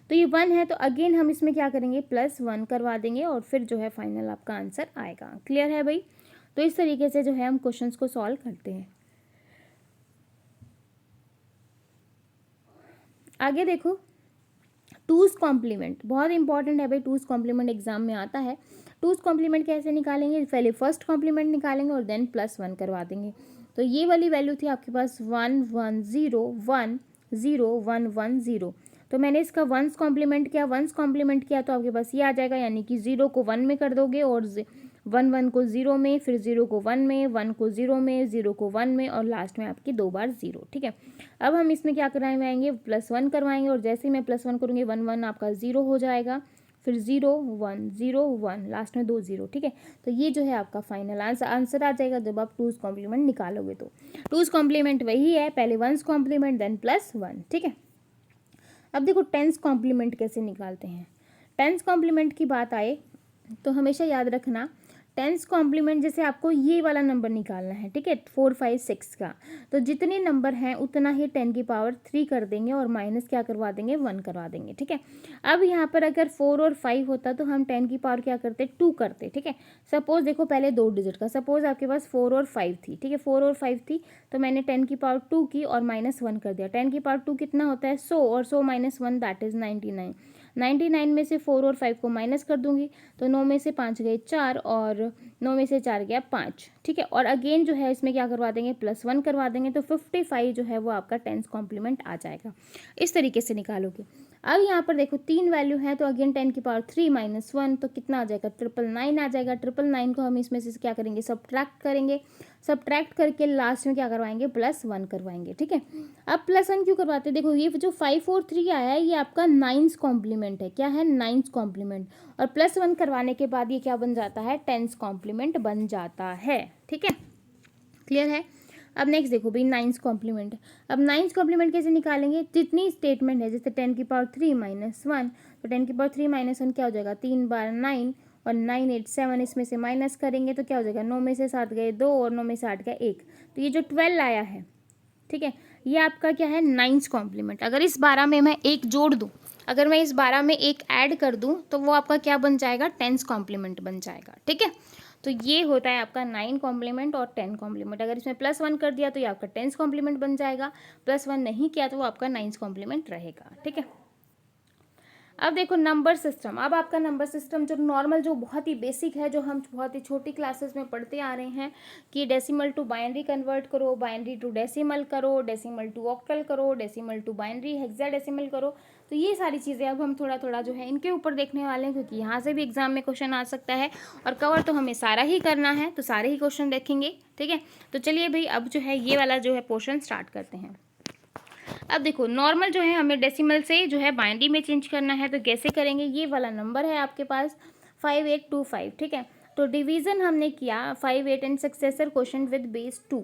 तो ये 1 है, तो अगेन हम इसमें क्या करेंगे, +1 करवा देंगे, और फिर जो है फाइनल आपका आंसर आएगा। क्लियर है भाई। तो इस तरीके से जो है हम क्वेश्चंस को सॉल्व करते हैं। आगे देखो, टूज कॉम्प्लीमेंट बहुत इंपॉर्टेंट है भाई, टूज कॉम्प्लीमेंट एग्जाम में आता है। टूज कॉम्प्लीमेंट कैसे निकालेंगे, पहले फर्स्ट कॉम्प्लीमेंट निकालेंगे और देन +1 करवा देंगे। तो ये वाली वैल्यू थी आपके पास 1 1 0 1 0 1 1 0, तो मैंने इसका वंस कॉम्प्लीमेंट किया तो आपके पास ये आ जाएगा, यानी कि 0 को 1 में कर दोगे, और 1 1 को 0 में, फिर 0 को 1 में, 1 को 0 में, 0 को 1 में, और लास्ट में आपकी 2 बार 0, ठीक है। अब हम इसमें क्या करवाएंगे, +1 करवाएंगे, और जैसे ही मैं +1 करूँगी 1 1 आपका 0 हो जाएगा, फिर 0 1 0 1, लास्ट में 2 0, ठीक है। तो ये जो है आपका फाइनल आंसर आ जाएगा जब आप टूज कॉम्प्लीमेंट निकालोगे। तो टूज कॉम्प्लीमेंट वही है, पहले वंस कॉम्प्लीमेंट देन +1, ठीक है। अब देखो टेंस कॉम्प्लीमेंट कैसे निकालते हैं। टेंस कॉम्प्लीमेंट की बात आए तो हमेशा याद रखना, टेंस कॉम्प्लीमेंट जैसे आपको ये वाला नंबर निकालना है, ठीक है, 4 5 6 का, तो जितने नंबर हैं उतना ही 10 की पावर 3 कर देंगे, और माइनस क्या करवा देंगे, 1 करवा देंगे, ठीक है। अब यहाँ पर अगर 4 और 5 होता तो हम 10 की पावर क्या करते, 2 करते, ठीक है। सपोज देखो पहले 2 डिजिट का, सपोज आपके पास 4 और 5 थी, ठीक है, 4 और 5 थी, तो मैंने 10 की पावर 2 की और -1 कर दिया। 10 की पावर 2 कितना होता है, 100, और 100 - 1 दैट इज 99। 99 में से 4 और 5 को माइनस कर दूंगी तो 9 में से 5 गए 4 और 9 में से 4 गया 5, ठीक है। और अगेन जो है इसमें क्या करवा देंगे, +1 करवा देंगे तो 55 जो है वो आपका 10th कॉम्प्लीमेंट आ जाएगा। इस तरीके से निकालोगे। अब यहाँ पर देखो 3 वैल्यू है तो अगेन 10⁻³ - 1 तो कितना आ जाएगा, 999 आ जाएगा। 999 को हम इसमें से क्या करेंगे, सब्ट्रैक्ट करेंगे। सब्ट्रैक्ट करके लास्ट में क्या करवाएंगे, +1 करवाएंगे, ठीक है। अब +1 क्यों करवाते हैं, देखो ये जो 5 और 3 आया है ये आपका 9th कॉम्प्लीमेंट है। क्या है, 9th कॉम्प्लीमेंट। और +1 करवाने के बाद ये क्या बन जाता है, 10th कॉम्प्लीमेंट बन जाता है, ठीक है। क्लियर है। अब नेक्स्ट देखो भाई 9th कॉम्प्लीमेंट। अब 9th कॉम्प्लीमेंट कैसे निकालेंगे, जितनी स्टेटमेंट है जैसे 10⁻³ - 1 तो 10⁻³ - 1 क्या हो जाएगा, 3 बार 9 और 9 8 7 इसमें से माइनस करेंगे तो क्या हो जाएगा, 9 में से 7 गए 2 और 9 में से 8 गया 1 तो ये जो 12 आया है, ठीक है, ये आपका क्या है, 9th कॉम्प्लीमेंट। अगर इस 12 में मैं एक जोड़ दूँ, अगर मैं इस 12 में एक ऐड कर दूँ तो वो आपका क्या बन जाएगा, 10th कॉम्प्लीमेंट बन जाएगा, ठीक है। तो ये होता है आपका 9 कॉम्प्लीमेंट और 10 कॉम्प्लीमेंट। अगर इसमें +1 कर दिया तो ये आपका 10th कॉम्प्लीमेंट बन जाएगा, +1 नहीं किया तो वो आपका 9th कॉम्प्लीमेंट रहेगा, ठीक है। अब देखो नंबर सिस्टम। अब आपका नंबर सिस्टम जो नॉर्मल, जो बहुत ही बेसिक है, जो हम बहुत ही छोटी क्लासेस में पढ़ते आ रहे हैं कि डेसिमल टू बाइनरी कन्वर्ट करो, बाइनरी टू डेसिमल करो, डेसिमल टू ऑक्टल करो, डेसिमल टू बाइनरी हेक्साडेसिमल करो। तो ये सारी चीज़ें अब हम थोड़ा थोड़ा जो है इनके ऊपर देखने वाले हैं, क्योंकि यहाँ से भी एग्जाम में क्वेश्चन आ सकता है और कवर तो हमें सारा ही करना है, तो सारे ही क्वेश्चन देखेंगे, ठीक है। तो चलिए भाई अब जो है ये वाला जो है पोर्शन स्टार्ट करते हैं। अब देखो नॉर्मल जो है हमें डेसिमल से जो है बाइनरी में चेंज करना है, तो कैसे करेंगे, ये वाला नंबर है आपके पास 5825, ठीक है। तो डिवीजन हमने किया 5 8 and successor question with base 2,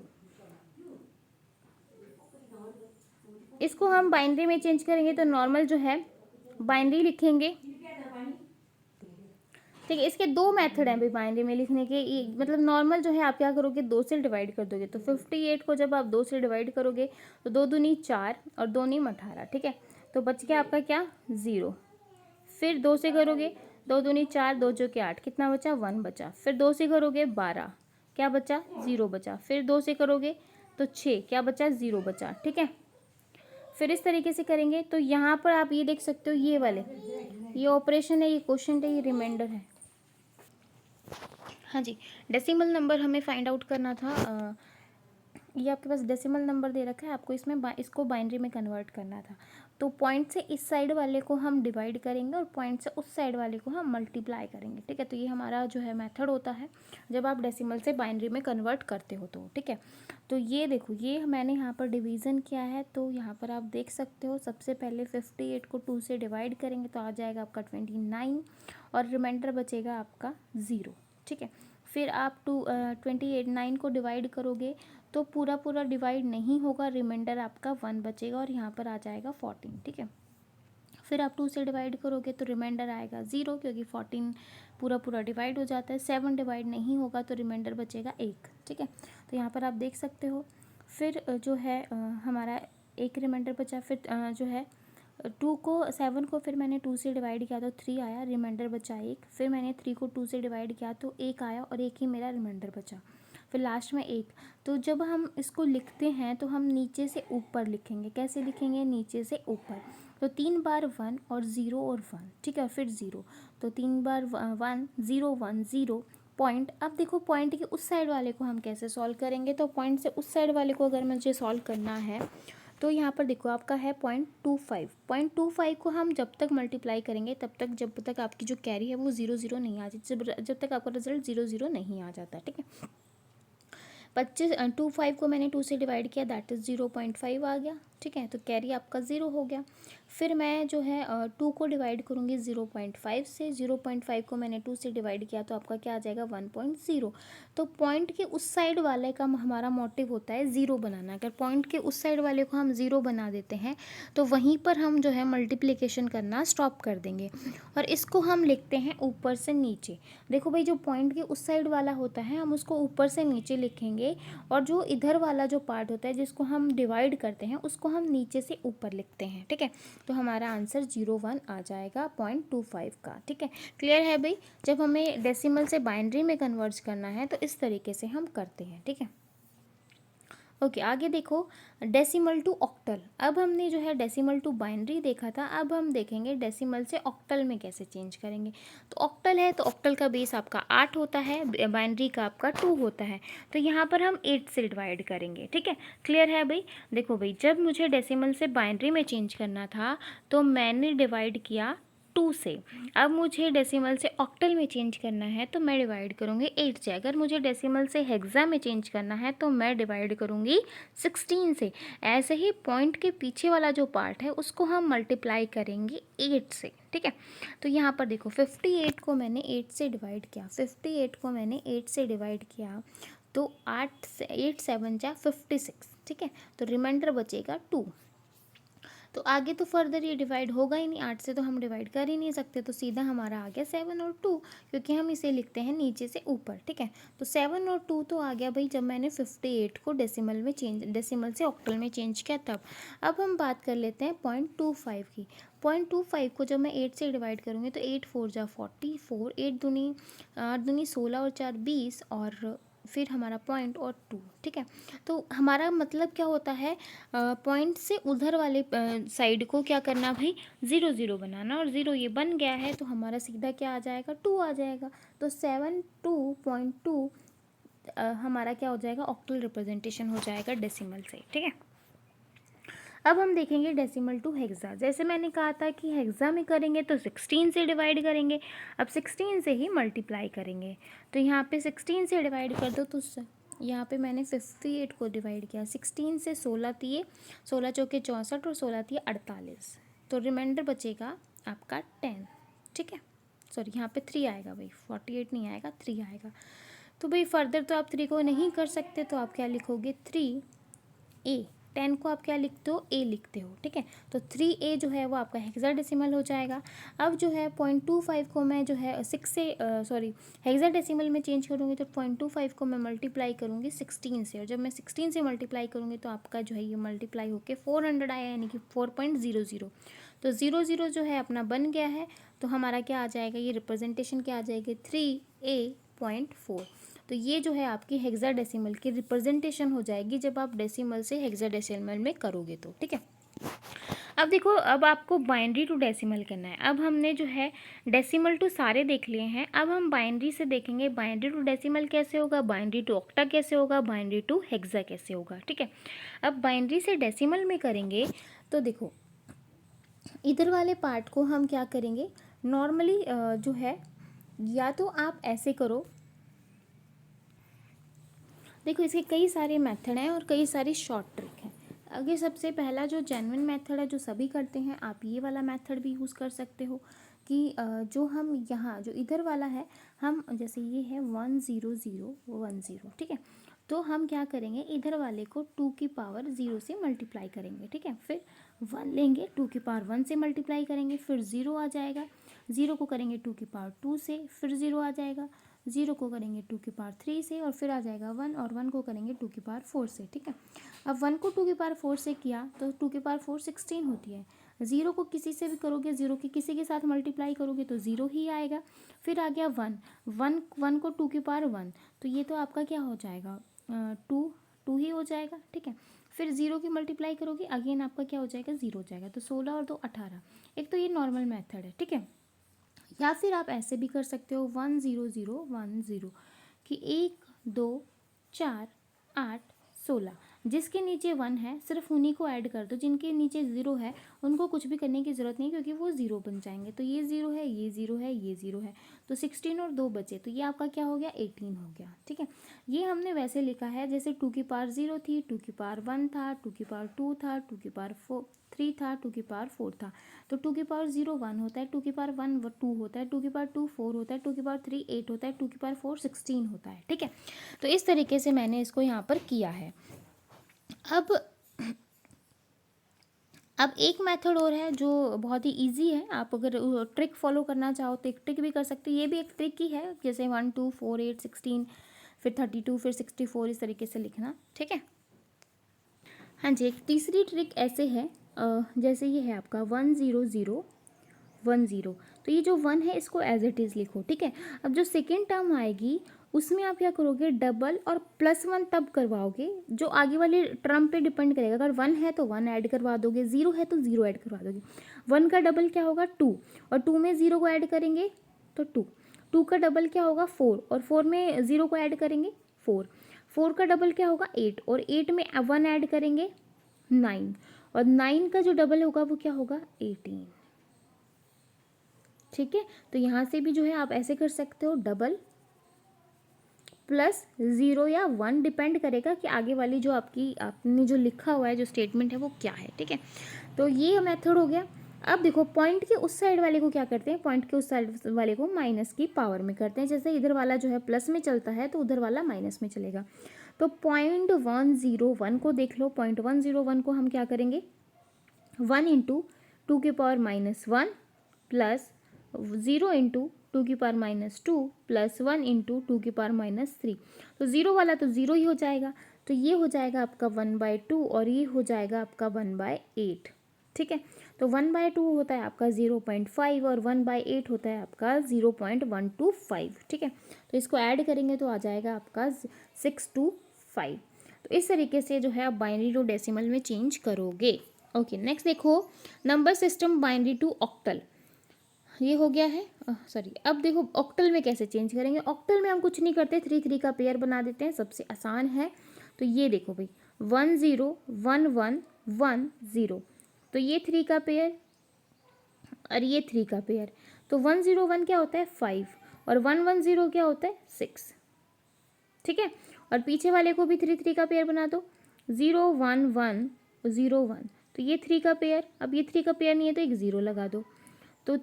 इसको हम बाइनरी में चेंज करेंगे तो नॉर्मल जो है बाइनरी लिखेंगे, ठीक है। इसके दो मेथड हैं भाई बाइनरी में लिखने के, मतलब नॉर्मल जो है आप क्या करोगे, 2 से डिवाइड कर दोगे तो 58 को जब आप 2 से डिवाइड करोगे तो 2 दूनी 4 और 2 नी 18, ठीक है। तो बच गया आपका क्या, 0। फिर 2 से करोगे, 2 दूनी 4, 2 जो के 8, कितना बचा, 1 बचा। फिर 2 से करोगे 12, क्या बचा, 0 बचा। फिर 2 से करोगे तो 6, क्या बचा, 0 बचा, ठीक है। फिर इस तरीके से करेंगे तो यहाँ पर आप ये देख सकते हो, ये वाले ये ऑपरेशन है, ये क्वेश्चन है, ये रिमाइंडर है। हाँ जी, डेसिमल नंबर हमें फाइंड आउट करना था। ये आपके पास डेसिमल नंबर दे रखा है, आपको इसमें इसको बाइनरी में कन्वर्ट करना था। तो पॉइंट से इस साइड वाले को हम डिवाइड करेंगे और पॉइंट से उस साइड वाले को हम मल्टीप्लाई करेंगे, ठीक है। तो ये हमारा जो है मेथड होता है जब आप डेसिमल से बाइनरी में कन्वर्ट करते हो तो, ठीक है। तो ये देखो, ये मैंने यहाँ पर डिवीज़न किया है, तो यहाँ पर आप देख सकते हो सबसे पहले 58 को 2 से डिवाइड करेंगे तो आ जाएगा आपका 29 और रिमाइंडर बचेगा आपका 0, ठीक है। फिर आप 28 9 को डिवाइड करोगे तो पूरा पूरा डिवाइड नहीं होगा, रिमाइंडर आपका 1 बचेगा और यहाँ पर आ जाएगा 14, ठीक है। फिर आप 2 से डिवाइड करोगे तो रिमाइंडर आएगा 0, क्योंकि 14 पूरा पूरा डिवाइड हो जाता है। 7 डिवाइड नहीं होगा तो रिमाइंडर बचेगा 1, ठीक है। तो यहाँ पर आप देख सकते हो। फिर जो है हमारा एक रिमाइंडर बचा। फिर जो है 7 को फिर मैंने 2 से डिवाइड किया तो 3 आया, रिमाइंडर बचा 1। फिर मैंने 3 को 2 से डिवाइड किया तो 1 आया और 1 ही मेरा रिमाइंडर बचा। फिर लास्ट में 1। तो जब हम इसको लिखते हैं तो हम नीचे से ऊपर लिखेंगे। कैसे लिखेंगे, नीचे से ऊपर। तो 3 बार 1 और 0 और 1, ठीक है। फिर 0, तो 3 बार 1 0 1 0 पॉइंट। अब देखो पॉइंट के उस साइड वाले को हम कैसे सॉल्व करेंगे, तो पॉइंट से उस साइड वाले को अगर मुझे सॉल्व करना है तो यहाँ पर देखो आपका है 0.25। 0.25 को हम जब तक मल्टीप्लाई करेंगे तब तक, जब तक आपकी जो कैरी है वो 0 0 नहीं आ जाती, जब तक आपका रिजल्ट 0 0 नहीं आ जाता, ठीक है। 25 को मैंने 2 से डिवाइड किया, दैट इज़ 0.5 आ गया, ठीक है। तो कैरी आपका 0 हो गया। फिर मैं जो है 2 को डिवाइड करूँगी 0.5 से। 0.5 को मैंने 2 से डिवाइड किया तो आपका क्या आ जाएगा, 1.0। तो पॉइंट के उस साइड वाले का हमारा मोटिव होता है 0 बनाना। अगर पॉइंट के उस साइड वाले को हम 0 बना देते हैं तो वहीं पर हम जो है मल्टीप्लिकेशन करना स्टॉप कर देंगे और इसको हम लिखते हैं ऊपर से नीचे। देखो भाई, जो पॉइंट के उस साइड वाला होता है हम उसको ऊपर से नीचे लिखेंगे और जो इधर वाला जो पार्ट होता है जिसको हम डिवाइड करते हैं उसको हम नीचे से ऊपर लिखते हैं, ठीक है। तो हमारा आंसर 01 आ जाएगा 0.25 का, ठीक है। क्लियर है भाई। जब हमें डेसिमल से बाइनरी में कन्वर्ट करना है तो इस तरीके से हम करते हैं, ठीक है। ओके, आगे देखो, डेसिमल टू ऑक्टल। अब हमने जो है डेसिमल टू बाइनरी देखा था, अब हम देखेंगे डेसिमल से ऑक्टल में कैसे चेंज करेंगे। तो ऑक्टल है तो ऑक्टल का बेस आपका 8 होता है, बाइनरी का आपका 2 होता है, तो यहाँ पर हम 8 से डिवाइड करेंगे। ठीक है, क्लियर है भाई। देखो भाई, जब मुझे डेसिमल से बाइनरी में चेंज करना था तो मैंने डिवाइड किया 2 से। अब मुझे डेसिमल से ऑक्टल में चेंज करना है तो मैं डिवाइड करूँगी 8 से। अगर मुझे डेसिमल से हेक्सा में चेंज करना है तो मैं डिवाइड करूँगी 16 से। ऐसे ही पॉइंट के पीछे वाला जो पार्ट है उसको हम मल्टीप्लाई करेंगे 8 से। ठीक है, तो यहाँ पर देखो 58 को मैंने 8 से डिवाइड किया, 58 को मैंने 8 से डिवाइड किया तो 8 से 8 7 जा 56। ठीक है, तो रिमाइंडर बचेगा 2। तो आगे तो फर्दर ये डिवाइड होगा ही नहीं, 8 से तो हम डिवाइड कर ही नहीं सकते, तो सीधा हमारा आ गया 7 और 2, क्योंकि हम इसे लिखते हैं नीचे से ऊपर। ठीक है, तो 7 और 2 तो आ गया भाई जब मैंने 58 को डेसिमल से ऑक्टल में चेंज किया तब। अब हम बात कर लेते हैं 0.25 की। 0.25 को जब मैं 8 से डिवाइड करूँगी तो 8 4 जा 44, 8 दूनी 8 दूनी 16 और 4 20 और फिर हमारा पॉइंट और 2। ठीक है, तो हमारा मतलब क्या होता है, पॉइंट से उधर वाले साइड को क्या करना भाई, 0 0 बनाना, और 0 ये बन गया है तो हमारा सीधा क्या आ जाएगा, 2 आ जाएगा। तो 72.2 हमारा क्या हो जाएगा, ऑक्टल रिप्रेजेंटेशन हो जाएगा डेसिमल से। ठीक है, अब हम देखेंगे डेसिमल टू हेक्सा। जैसे मैंने कहा था कि हेक्सा में करेंगे तो 16 से डिवाइड करेंगे, अब 16 से ही मल्टीप्लाई करेंगे। तो यहाँ पे 16 से डिवाइड कर दो तो यहाँ पे मैंने 58 को डिवाइड किया, 16 से 16 दिए, 16 चौके 64 और 16 दिए 48, तो रिमाइंडर बचेगा आपका 10। ठीक है, सॉरी यहाँ पे 3 आएगा भाई, 48 नहीं आएगा, 3 आएगा। तो भाई फर्दर तो आप 3 को नहीं कर सकते, तो आप क्या लिखोगे, 3A। 10 को आप क्या लिखते हो, ए लिखते हो। ठीक है, तो 3A जो है वो आपका हेक्साडेसिमल हो जाएगा। अब जो है 0.25 को मैं जो है 6 से हेक्साडेसिमल में चेंज करूँगी तो 0.25 को मैं मल्टीप्लाई करूँगी 16 से, और जब मैं 16 से मल्टीप्लाई करूँगी तो आपका जो है ये मल्टीप्लाई होकर 400 आया, यानी कि 4.00। तो 00 जो है अपना बन गया है, तो हमारा क्या आ जाएगा, ये रिप्रेजेंटेशन क्या आ जाएगी, 3A.4। तो ये जो है आपकी हेक्साडेसिमल की रिप्रेजेंटेशन हो जाएगी जब आप डेसिमल से हेक्साडेसिमल में करोगे तो। ठीक है, अब देखो, अब आपको बाइनरी टू डेसिमल करना है। अब हमने जो है डेसिमल टू सारे देख लिए हैं, अब हम बाइनरी से देखेंगे बाइनरी टू डेसिमल कैसे होगा, बाइनरी टू ऑक्टा कैसे होगा, बाइनरी टू हेक्सा कैसे होगा। ठीक है, अब बाइनरी से डेसिमल में करेंगे तो देखो इधर वाले पार्ट को हम क्या करेंगे, नॉर्मली जो है या तो आप ऐसे करो, देखो इसके कई सारे मेथड हैं और कई सारी शॉर्ट ट्रिक हैं। आगे सबसे पहला जो जेन्युइन मेथड है जो सभी करते हैं, आप ये वाला मेथड भी यूज़ कर सकते हो कि जो हम यहाँ जो इधर वाला है, हम जैसे ये है 1 0 0 1 0। ठीक है, तो हम क्या करेंगे, इधर वाले को 2 की पावर 0 से मल्टीप्लाई करेंगे। ठीक है, फिर 1 लेंगे, 2 की पावर 1 से मल्टीप्लाई करेंगे, फिर 0 आ जाएगा, 0 को करेंगे 2 की पावर 2 से, फिर 0 आ जाएगा, 0 को करेंगे 2 की पावर 3 से, और फिर आ जाएगा 1, और 1 को करेंगे 2 की पावर 4 से। ठीक है, अब 1 को 2 की पावर 4 से किया तो 2 की पावर 4 16 होती है। 0 को किसी से भी करोगे, 0 की किसी के साथ मल्टीप्लाई करोगे तो 0 ही आएगा। फिर आ गया 1, 1 को 2 की पावर 1, तो ये तो आपका क्या हो जाएगा, 2 ही हो जाएगा। ठीक है, फिर 0 की मल्टीप्लाई करोगे, अगेन आपका क्या हो जाएगा, 0 हो जाएगा, तो 16 और 2 18। एक तो ये नॉर्मल मेथड है। ठीक है, या फिर आप ऐसे भी कर सकते हो 1 0 0 1 0 कि 1 2 4 8 16, जिसके नीचे 1 है सिर्फ उन्हीं को ऐड कर दो, जिनके नीचे 0 है उनको कुछ भी करने की ज़रूरत नहीं, क्योंकि वो 0 बन जाएंगे। तो ये 0 है, ये 0 है, ये 0 है, तो 16 और 2 बचे, तो ये आपका क्या हो गया, 18 हो गया। ठीक है, ये हमने वैसे लिखा है जैसे 2 की पावर 0 थी, 2 की पावर 1 था, 2 की पावर 2 था, 2 की पावर 3 था, 2 की पावर 4 था। तो 2 की पावर 0 1 होता है, 2 की पावर 1 2 होता है, 2 की पावर 2 4 होता है, 2 की पावर 3 8 होता है, 2 की पावर 4 16 होता है। ठीक है, तो इस तरीके से मैंने इसको यहाँ पर किया है। अब एक मेथड और है जो बहुत ही इजी है, आप अगर ट्रिक फॉलो करना चाहो तो एक ट्रिक भी कर सकते हो, ये भी एक ट्रिक ही है, जैसे 1 2 4 8 16 फिर 32 फिर 64, इस तरीके से लिखना। ठीक है, हाँ जी, एक तीसरी ट्रिक ऐसे है, जैसे ये है आपका 1 0 0 1 0, तो ये जो 1 है इसको एज इट इज़ लिखो। ठीक है, अब जो सेकेंड टर्म आएगी उसमें आप क्या करोगे, डबल और +1 तब करवाओगे जो आगे वाले टर्म पे डिपेंड करेगा। अगर 1 है तो 1 ऐड करवा दोगे, 0 है तो 0 ऐड करवा दोगे। 1 का डबल क्या होगा 2, और 2 में 0 को ऐड करेंगे तो 2, 2 का डबल क्या होगा 4, और 4 में 0 को ऐड करेंगे 4, 4 का डबल क्या होगा 8, और 8 में 1 ऐड करेंगे 9, और 9 का जो डबल होगा वो क्या होगा 18। ठीक है, तो यहाँ से भी जो है आप ऐसे कर सकते हो, डबल प्लस 0 या 1, डिपेंड करेगा कि आगे वाली जो आपने जो लिखा हुआ है जो स्टेटमेंट है वो क्या है। ठीक है, तो ये मेथड हो गया। अब देखो पॉइंट के उस साइड वाले को क्या करते हैं, पॉइंट के उस साइड वाले को माइनस की पावर में करते हैं। जैसे इधर वाला जो है प्लस में चलता है तो उधर वाला माइनस में चलेगा। तो 0.101 को देख लो, 0.101 को हम क्या करेंगे, 1 into 2⁻⁻1 plus 0 into 2⁻⁻2 plus 1 into 2⁻⁻3। तो 0 वाला तो 0 ही हो जाएगा, तो ये हो जाएगा आपका 1/2 और ये हो जाएगा आपका 1/8। ठीक है, तो 1/2 होता है आपका 0.5 और 1/8 होता है आपका 0.125। ठीक है, तो इसको ऐड करेंगे तो आ जाएगा आपका 625। तो इस तरीके से जो है आप बाइनरी टू डेसिमल में चेंज करोगे। ओके, नेक्स्ट देखो, number system binary to octal, ये हो गया है। सॉरी, अब देखो ऑक्टल में कैसे चेंज करेंगे। ऑक्टल में हम कुछ नहीं करते, 3 का पेयर बना देते हैं, सबसे आसान है। तो ये देखो भाई 1 0 1 1 1 0, तो ये 3 का पेयर और ये 3 का पेयर। तो 1 0 1 क्या होता है 5, और 1 1 0 क्या होता है 6। ठीक है, और पीछे वाले को भी 3 का पेयर बना दो, 0 1 1 0 1, तो ये 3 का पेयर। अब ये 3 का पेयर नहीं है तो एक 0 लगा दो। तो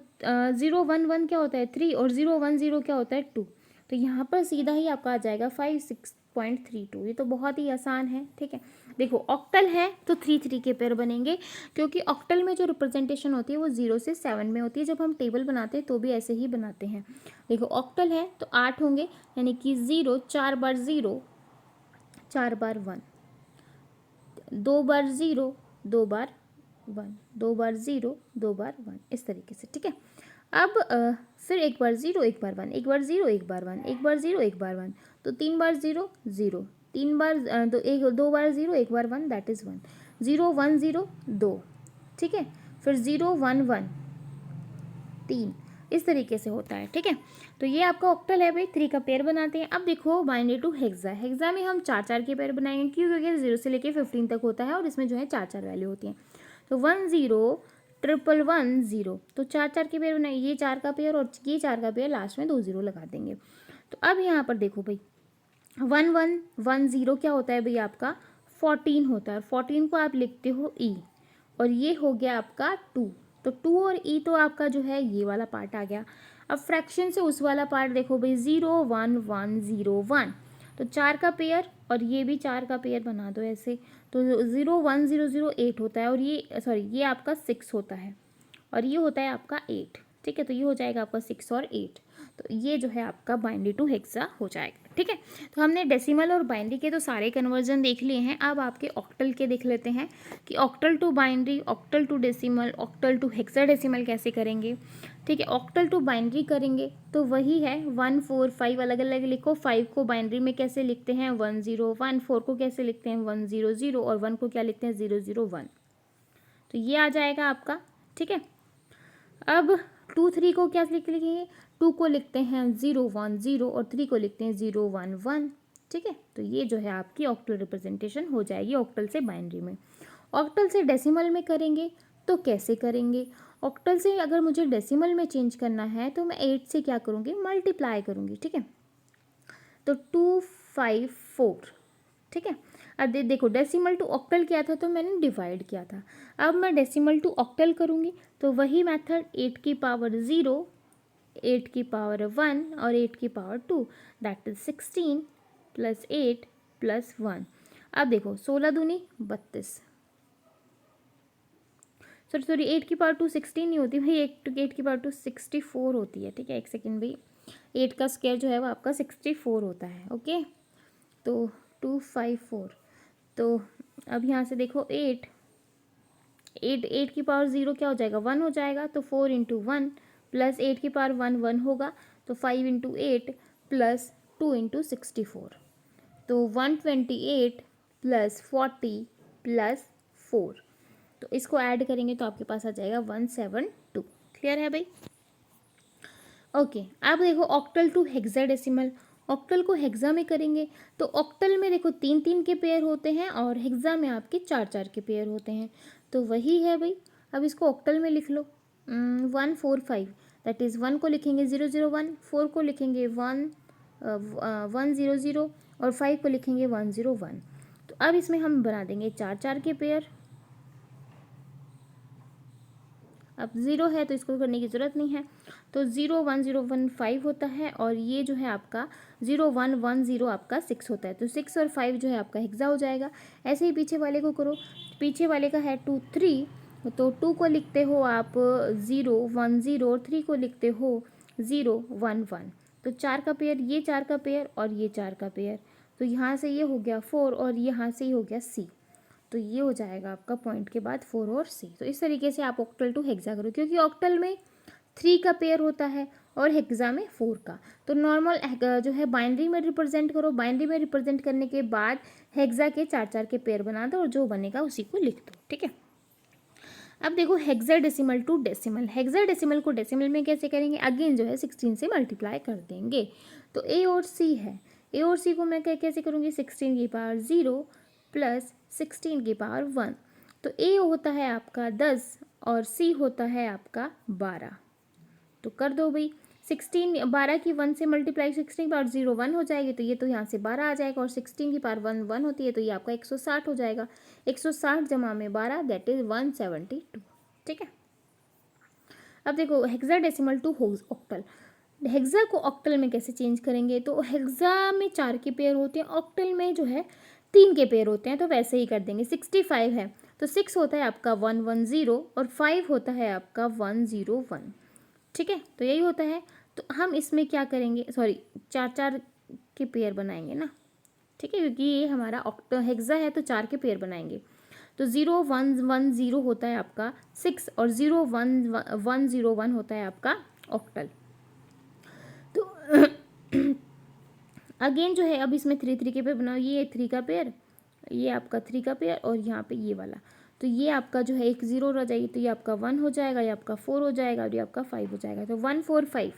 0 1 1 क्या होता है 3, और 0 1 0 क्या होता है 2। तो यहाँ पर सीधा ही आपका आ जाएगा 56.32। ये तो बहुत ही आसान है। ठीक है, देखो ऑक्टल है तो 3 के पेयर बनेंगे, क्योंकि ऑक्टल में जो रिप्रेजेंटेशन होती है वो 0 से 7 में होती है। जब हम टेबल बनाते हैं तो भी ऐसे ही बनाते हैं। देखो ऑक्टल है तो 8 होंगे, यानी कि 0 4 बार 0 4 बार 1, 2 बार 0 2 बार 1, 2 बार 0 2 बार 1, इस तरीके से। ठीक है, अब फिर एक बार 0 एक बार 1, एक बार 0 एक बार 1, एक बार 0 एक बार 1, तो 3 बार 0 0, 3 बार तो 2 बार 0 एक बार 1, दैट इज़ 1, 0 1 0 2। ठीक है, फिर 0 1 1 3, इस तरीके से होता है। ठीक है, तो ये आपका ऑक्टल है भाई, 3 का पेयर बनाते हैं। अब देखो बाइनरी टू हेक्सा, हेक्सा में हम 4 के पेयर बनाएंगे, क्योंकि 0 से लेके 15 तक होता है और इसमें जो है 4 वैल्यू होती हैं। तो 1 0 1 1 1 0, तो 4 के पेयर बनाए, ये 4 का पेयर और ये 4 का पेयर, लास्ट में 2 0 लगा देंगे। तो अब यहाँ पर देखो भाई 1 1 1 0 क्या होता है भाई आपका 14 होता है, 14 को आप लिखते हो ई, और ये हो गया आपका 2। तो 2 और ई तो आपका जो है ये वाला पार्ट आ गया। अब फ्रैक्शन से उस वाला पार्ट देखो भाई 0 1 1 0 1, तो 4 का पेयर और ये भी 4 का पेयर बना दो ऐसे। तो 0 1 0 0 8 होता है, और ये सॉरी ये आपका 6 होता है, और ये होता है आपका 8। ठीक है, तो ये हो जाएगा आपका 6 और 8। तो ये जो है आपका बाइनरी टू हेक्सा हो जाएगा। ठीक है, तो हमने डेसिमल और बाइनरी के तो सारे कन्वर्जन देख लिए हैं। अब आपके ऑक्टल के देख लेते हैं कि octal to binary, octal to decimal, octal to hexadecimal कैसे करेंगे। ठीक है, ऑक्टल टू बाइनरी करेंगे तो वही है 1 4 5 अलग अलग लिखो। 5 को बाइनरी में कैसे लिखते हैं 1 0 1, 4 को कैसे लिखते हैं 1 0 0, और 1 को क्या लिखते हैं 0 0 1। तो ये आ जाएगा आपका। ठीक है, अब 2 3 को क्या लिखेंगे, 2 को लिखते हैं 0 1 0, और 3 को लिखते हैं 0 1 1। ठीक है, तो ये जो है आपकी ऑक्टल रिप्रेजेंटेशन हो जाएगी ऑक्टल से बाइनरी में। ऑक्टल से डेसिमल में करेंगे तो कैसे करेंगे, ऑक्टल से अगर मुझे डेसिमल में चेंज करना है तो मैं 8 से क्या करूँगी मल्टीप्लाई करूँगी। ठीक है, तो 2 5 4। ठीक है, अब देखो डेसिमल टू ऑक्टल किया था तो मैंने डिवाइड किया था, अब मैं डेसिमल टू ऑक्टल करूँगी तो वही मेथड 8 की पावर 0, 8 की पावर 1 और 8 की power 2, that is 16 plus 8 plus 1। अब देखो 16 दूनी 32, सॉरी 8 की पावर 2 16 नहीं होती भाई, 8 की पावर 2 64 होती है। ठीक है, एक सेकेंड भाई, 8 का स्क्वायर जो है वो आपका 64 होता है। ओके, तो 2 5 4, तो अब यहाँ से देखो 8 की पावर 0 क्या हो जाएगा 1 हो जाएगा, तो 4 इंटू 1 प्लस 8 की पावर 1 1 होगा, तो 5 इंटू 8 प्लस 2 इंटू 64, तो 128 प्लस 40 प्लस 4, तो इसको ऐड करेंगे तो आपके पास आ जाएगा 172। क्लियर है भाई? ओके, अब देखो ऑक्टल टू हेक्साडेसिमल। ऑक्टल को हेक्सा में करेंगे तो ऑक्टल में देखो 3 3 के पेयर होते हैं और हेक्सा में आपके 4 4 के पेयर होते हैं, तो वही है भाई। अब इसको ऑक्टल में लिख लो, 145, दैट इज़ 1 को लिखेंगे 001, 4 को लिखेंगे 100 और 5 को लिखेंगे 101। तो अब इसमें हम बना देंगे 4 4 के पेयर। अब 0 है तो इसको करने की ज़रूरत नहीं है, तो 01015 होता है और ये जो है आपका 0110 आपका 6 होता है, तो 6 और 5 जो है आपका हेक्सा हो जाएगा। ऐसे ही पीछे वाले को करो, पीछे वाले का है 2 3, तो 2 को लिखते हो आप 010 और 3 को लिखते हो 011, तो 4 का पेयर, ये 4 का पेयर और ये 4 का पेयर, तो यहाँ से ये हो गया 4 और यहाँ से ये हो गया C, तो ये हो जाएगा आपका पॉइंट के बाद 4 और C। तो इस तरीके से आप ऑक्टल टू हेक्सा करो, क्योंकि ऑक्टल में 3 का पेयर होता है और हेक्सा में 4 का, तो नॉर्मल जो है बाइनरी में रिप्रेजेंट करो, बाइनरी में रिप्रेजेंट करने के बाद हेक्सा के 4 4 के पेयर बना दो और जो बनेगा उसी को लिख दो। ठीक है, अब देखो हेक्साडेसिमल टू डेसिमल। हेक्साडेसिमल को डेसिमल में कैसे करेंगे, अगेन जो है 16 से मल्टीप्लाई कर देंगे, तो A और C है, A और C को मैं कैसे करूँगी, 16 की पावर 0 प्लस 16 की पावर 1, तो A होता है आपका 10 और C होता है आपका 12, तो कर दो भाई 16, 12 की 1 से मल्टीप्लाई 16 की पावर 0 1 हो जाएगी, तो ये तो यहाँ से 12 आ जाएगा और 16 की पावर 1 1 होती है, तो ये आपका 160 हो जाएगा। 160 जमा में 12 दैट इज़ 172। ठीक है, अब देखो हेक्साडेसिमल टू ऑक्टल। हेक्सा को ऑक्टल में कैसे चेंज करेंगे, तो हेक्सा में 4 के पेयर होते हैं, ऑक्टल में जो है 3 के पेयर होते हैं, तो वैसे ही कर देंगे। 65 है तो 6 होता है आपका 110 और 5 होता है आपका 101। ठीक है, तो यही होता है, तो हम इसमें क्या करेंगे, सॉरी 4 4 के पेयर बनाएंगे ना। ठीक है, क्योंकि ये हमारा ऑक्टल हेक्सा है तो 4 के पेयर बनाएंगे, तो 0110 होता है आपका 6 और 01101 होता है आपका ऑक्टल। तो अगेन जो है अब इसमें 3 3 के पेयर बनाओ, ये 3 का पेयर, ये आपका 3 का पेयर और यहाँ पे ये वाला, तो ये आपका जो है एक 0 रह जाएगी, तो ये आपका 1 हो जाएगा, ये आपका 4 हो जाएगा और ये आपका 5 हो जाएगा, तो 145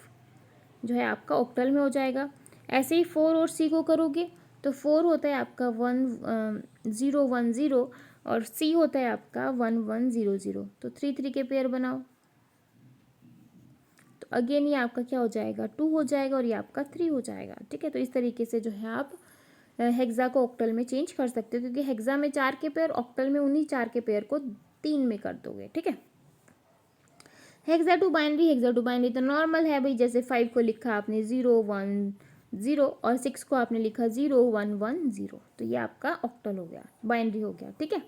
जो है आपका ऑक्टल में हो जाएगा। ऐसे ही 4 और C को करोगे तो 4 होता है आपका 1010 और C होता है आपका 1100, तो 3 3 के पेयर बनाओ, तो अगेन ये आपका क्या हो जाएगा 2 हो जाएगा और ये आपका 3 हो जाएगा। ठीक है, तो इस तरीके से जो है आप हेक्सा को ऑक्टल में चेंज कर सकते हो, क्योंकि हेक्सा में 4 के पेयर, ऑक्टल में उन्हीं 4 के पेयर को 3 में कर दोगे। ठीक है, हेक्सा टू बाइनरी तो नॉर्मल है भाई, जैसे 5 को लिखा आपने 010 और 6 को आपने लिखा 0110, तो ये आपका ऑक्टल हो गया, बाइनरी हो गया। ठीक है,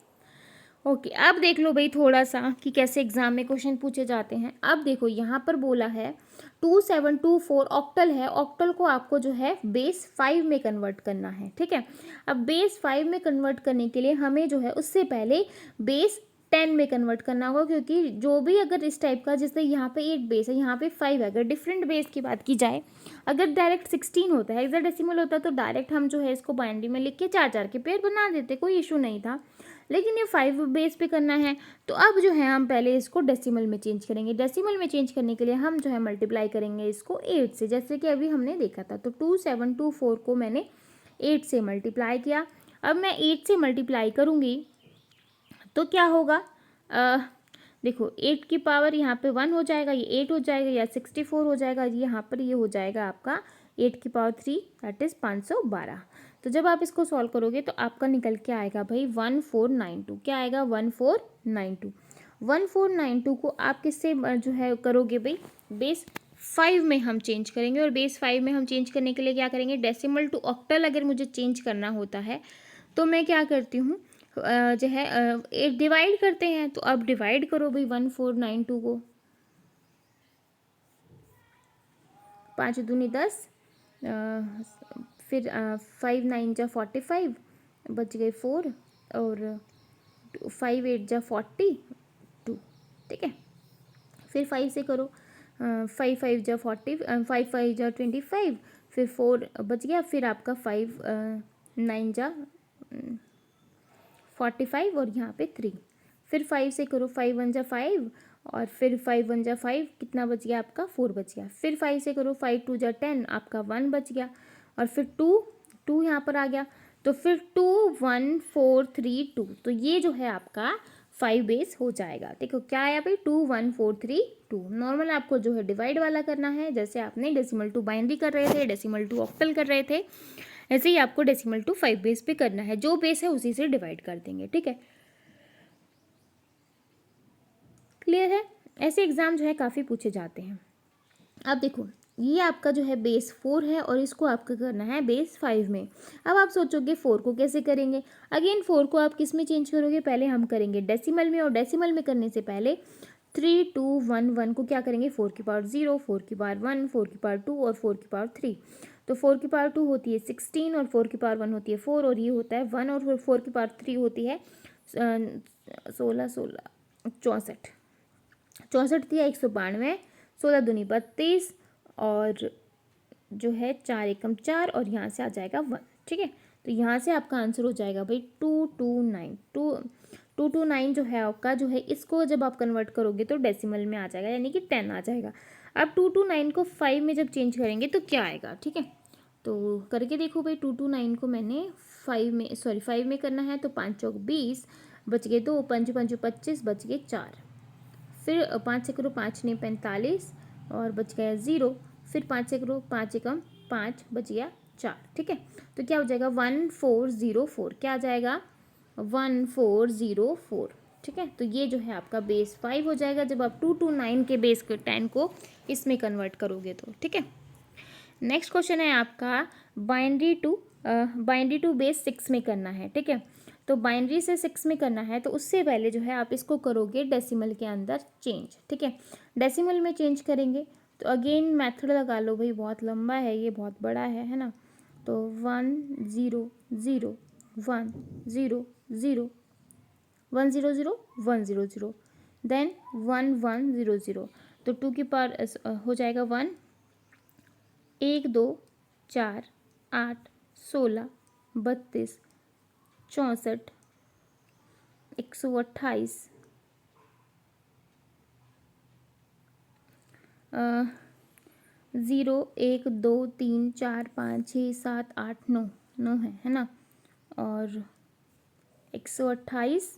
ओके, अब देख लो भाई थोड़ा सा कि कैसे एग्जाम में क्वेश्चन पूछे जाते हैं। अब देखो यहाँ पर बोला है 2724 ऑक्टल है, ऑक्टल को आपको जो है बेस 5 में कन्वर्ट करना है। ठीक है, अब बेस 5 में कन्वर्ट करने के लिए हमें जो है उससे पहले बेस 10 में कन्वर्ट करना होगा, क्योंकि जो भी अगर इस टाइप का, जैसे यहाँ पे 8 बेस है, यहाँ पे 5 है, अगर डिफरेंट बेस की बात की जाए, अगर डायरेक्ट 16 होता है हेक्साडेसिमल होता तो डायरेक्ट हम जो है इसको बाइनरी में लिख के 4 4 के पेयर बना देते, कोई इशू नहीं था, लेकिन ये 5 बेस पे करना है, तो अब जो है हम पहले इसको डेसिमल में चेंज करेंगे। डेसिमल में चेंज करने के लिए हम जो है मल्टीप्लाई करेंगे इसको 8 से, जैसे कि अभी हमने देखा था, तो 2724 को मैंने 8 से मल्टीप्लाई किया। अब मैं 8 से मल्टीप्लाई करूँगी तो क्या होगा, देखो 8 की पावर यहाँ पे 1 हो जाएगा, ये 8 हो जाएगा, या 64 हो जाएगा, यहाँ पर ये हो जाएगा आपका 8 की पावर 3 दैट इज़ 512। तो जब आप इसको सॉल्व करोगे तो आपका निकल के आएगा भाई 1492। क्या आएगा 1492। 1492 को आप किससे जो है करोगे भाई, बेस 5 में हम चेंज करेंगे, और बेस 5 में हम चेंज करने के लिए क्या करेंगे, डेसिमल टू ऑक्टल अगर मुझे चेंज करना होता है तो मैं क्या करती हूँ, जो है एक डिवाइड करते हैं, तो अब डिवाइड करो भाई 1492 को, 5 दूनी 10, फिर 5 9 जा 45, बच गए 4, और 5 8 जा 42। ठीक है, फिर 5 से करो, 5 5 जा 40, 5 5 जा 25, फिर 4 बच गया, फिर आपका 5 9 जा 45 और यहाँ पे 3, फिर 5 से करो, 5 1 जा 5 और फिर 5 1 जा 5, कितना बच गया आपका 4 बच गया, फिर 5 से करो, 5 2 जा 10, आपका 1 बच गया और फिर 2 यहाँ पर आ गया, तो फिर 2 1 4 3 2, तो ये जो है आपका 5 बेस हो जाएगा। देखो क्या आया भाई, 2 1 4 3 2। नॉर्मल आपको जो है डिवाइड वाला करना है, जैसे आपने डेसिमल टू बाइनरी कर रहे थे, डेसिमल टू ऑक्टल कर रहे थे, ऐसे ही आपको डेसिमल टू 5 बेस पे करना है, जो बेस है उसी से डिवाइड कर देंगे। ठीक है, क्लियर है। ऐसे एग्जाम जो है काफ़ी पूछे जाते हैं। अब देखो ये आपका जो है बेस 4 है और इसको आपको करना है बेस 5 में। अब आप सोचोगे 4 को कैसे करेंगे, अगेन 4 को आप किस में चेंज करोगे, पहले हम करेंगे डेसिमल में, और डेसिमल में करने से पहले 3 2 1 1 को क्या करेंगे, 4 की पावर 0, 4 की पावर 1, 4 की पावर 2 और 4 की पावर 3। तो 4 की पावर 2 होती है 16 और 4 की पावर 1 होती है 4 और ये होता है 1, और 4 की पावर 3 होती है 16 16 64, 64 दिया 192, 16 दूनी 32 और जो है 4 एकम 4 और यहाँ से आ जाएगा 1। ठीक है, तो यहाँ से आपका आंसर हो जाएगा भाई 229। 229 जो है आपका जो है, इसको जब आप कन्वर्ट करोगे तो डेसिमल में आ जाएगा, यानी कि 10 आ जाएगा। अब 229 को 5 में जब चेंज करेंगे तो क्या आएगा। ठीक है, तो करके देखो भाई, 229 को मैंने 5 में करना है, तो 5 चौक 20, बच गए 2, 5 5 25, बच गए 4, फिर 5 से करो, 5 नहीं 45 और बच गया 0, फिर 5 से करो, 5 एकम 5, बच गया 4। ठीक है, तो क्या हो जाएगा 1404, क्या आ जाएगा 1404। ठीक है, तो ये जो है आपका बेस 5 हो जाएगा जब आप 229 के बेस के 10 को इसमें कन्वर्ट करोगे तो। ठीक है, नेक्स्ट क्वेश्चन है आपका बाइनरी टू बेस 6 में करना है। ठीक है, तो बाइनरी से 6 में करना है, तो उससे पहले जो है आप इसको करोगे डेसिमल के अंदर चेंज। ठीक है, डेसिमल में चेंज करेंगे तो अगेन मेथड लगा लो भाई, बहुत लंबा है ये, बहुत बड़ा है ना। तो 1 0 0 1 0 0 1 0 0 1 0 0, देन 1 1 0 0, तो 2 की पावर हो जाएगा 1, 1 2 4 8 16 32 64 128 0 1 2 3 4 5 6 7 8 9 9 है ना, और 128,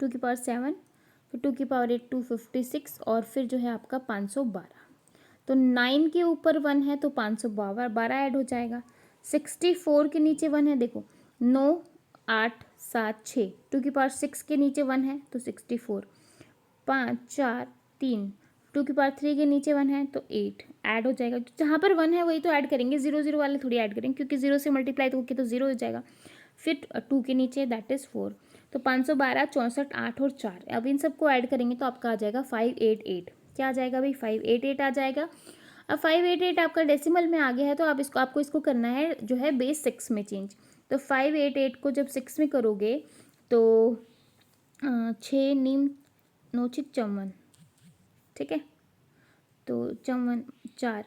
2 की पावर 7, फिर 2 की पावर 8 256 और फिर जो है आपका 512। तो 9 के ऊपर 1 है तो 512 ऐड हो जाएगा। 64 के नीचे 1 है, देखो 9 8 7 6, 2 की पावर 6 के नीचे 1 है तो 64, 5 4 3, 2 की पावर 3 के नीचे 1 है तो 8 ऐड हो जाएगा। जहाँ पर 1 है वही तो ऐड करेंगे, 0 0 वाले थोड़ी ऐड करेंगे, क्योंकि 0 से मल्टीप्लाई तो 0 हो जाएगा। फिर 2 के नीचे दैट इज़ 4, तो 512 64 8 और 4, अब इन सबको ऐड करेंगे तो आपका आ जाएगा 588। क्या आ जाएगा भाई, 588 आ जाएगा। अब 588 आपका डेसिमल में आ गया है, तो आप आपको इसको करना है जो है बेस 6 में चेंज। तो 588 को जब 6 में करोगे तो 6 नीम 9 6 54, ठीक है, तो 54 4,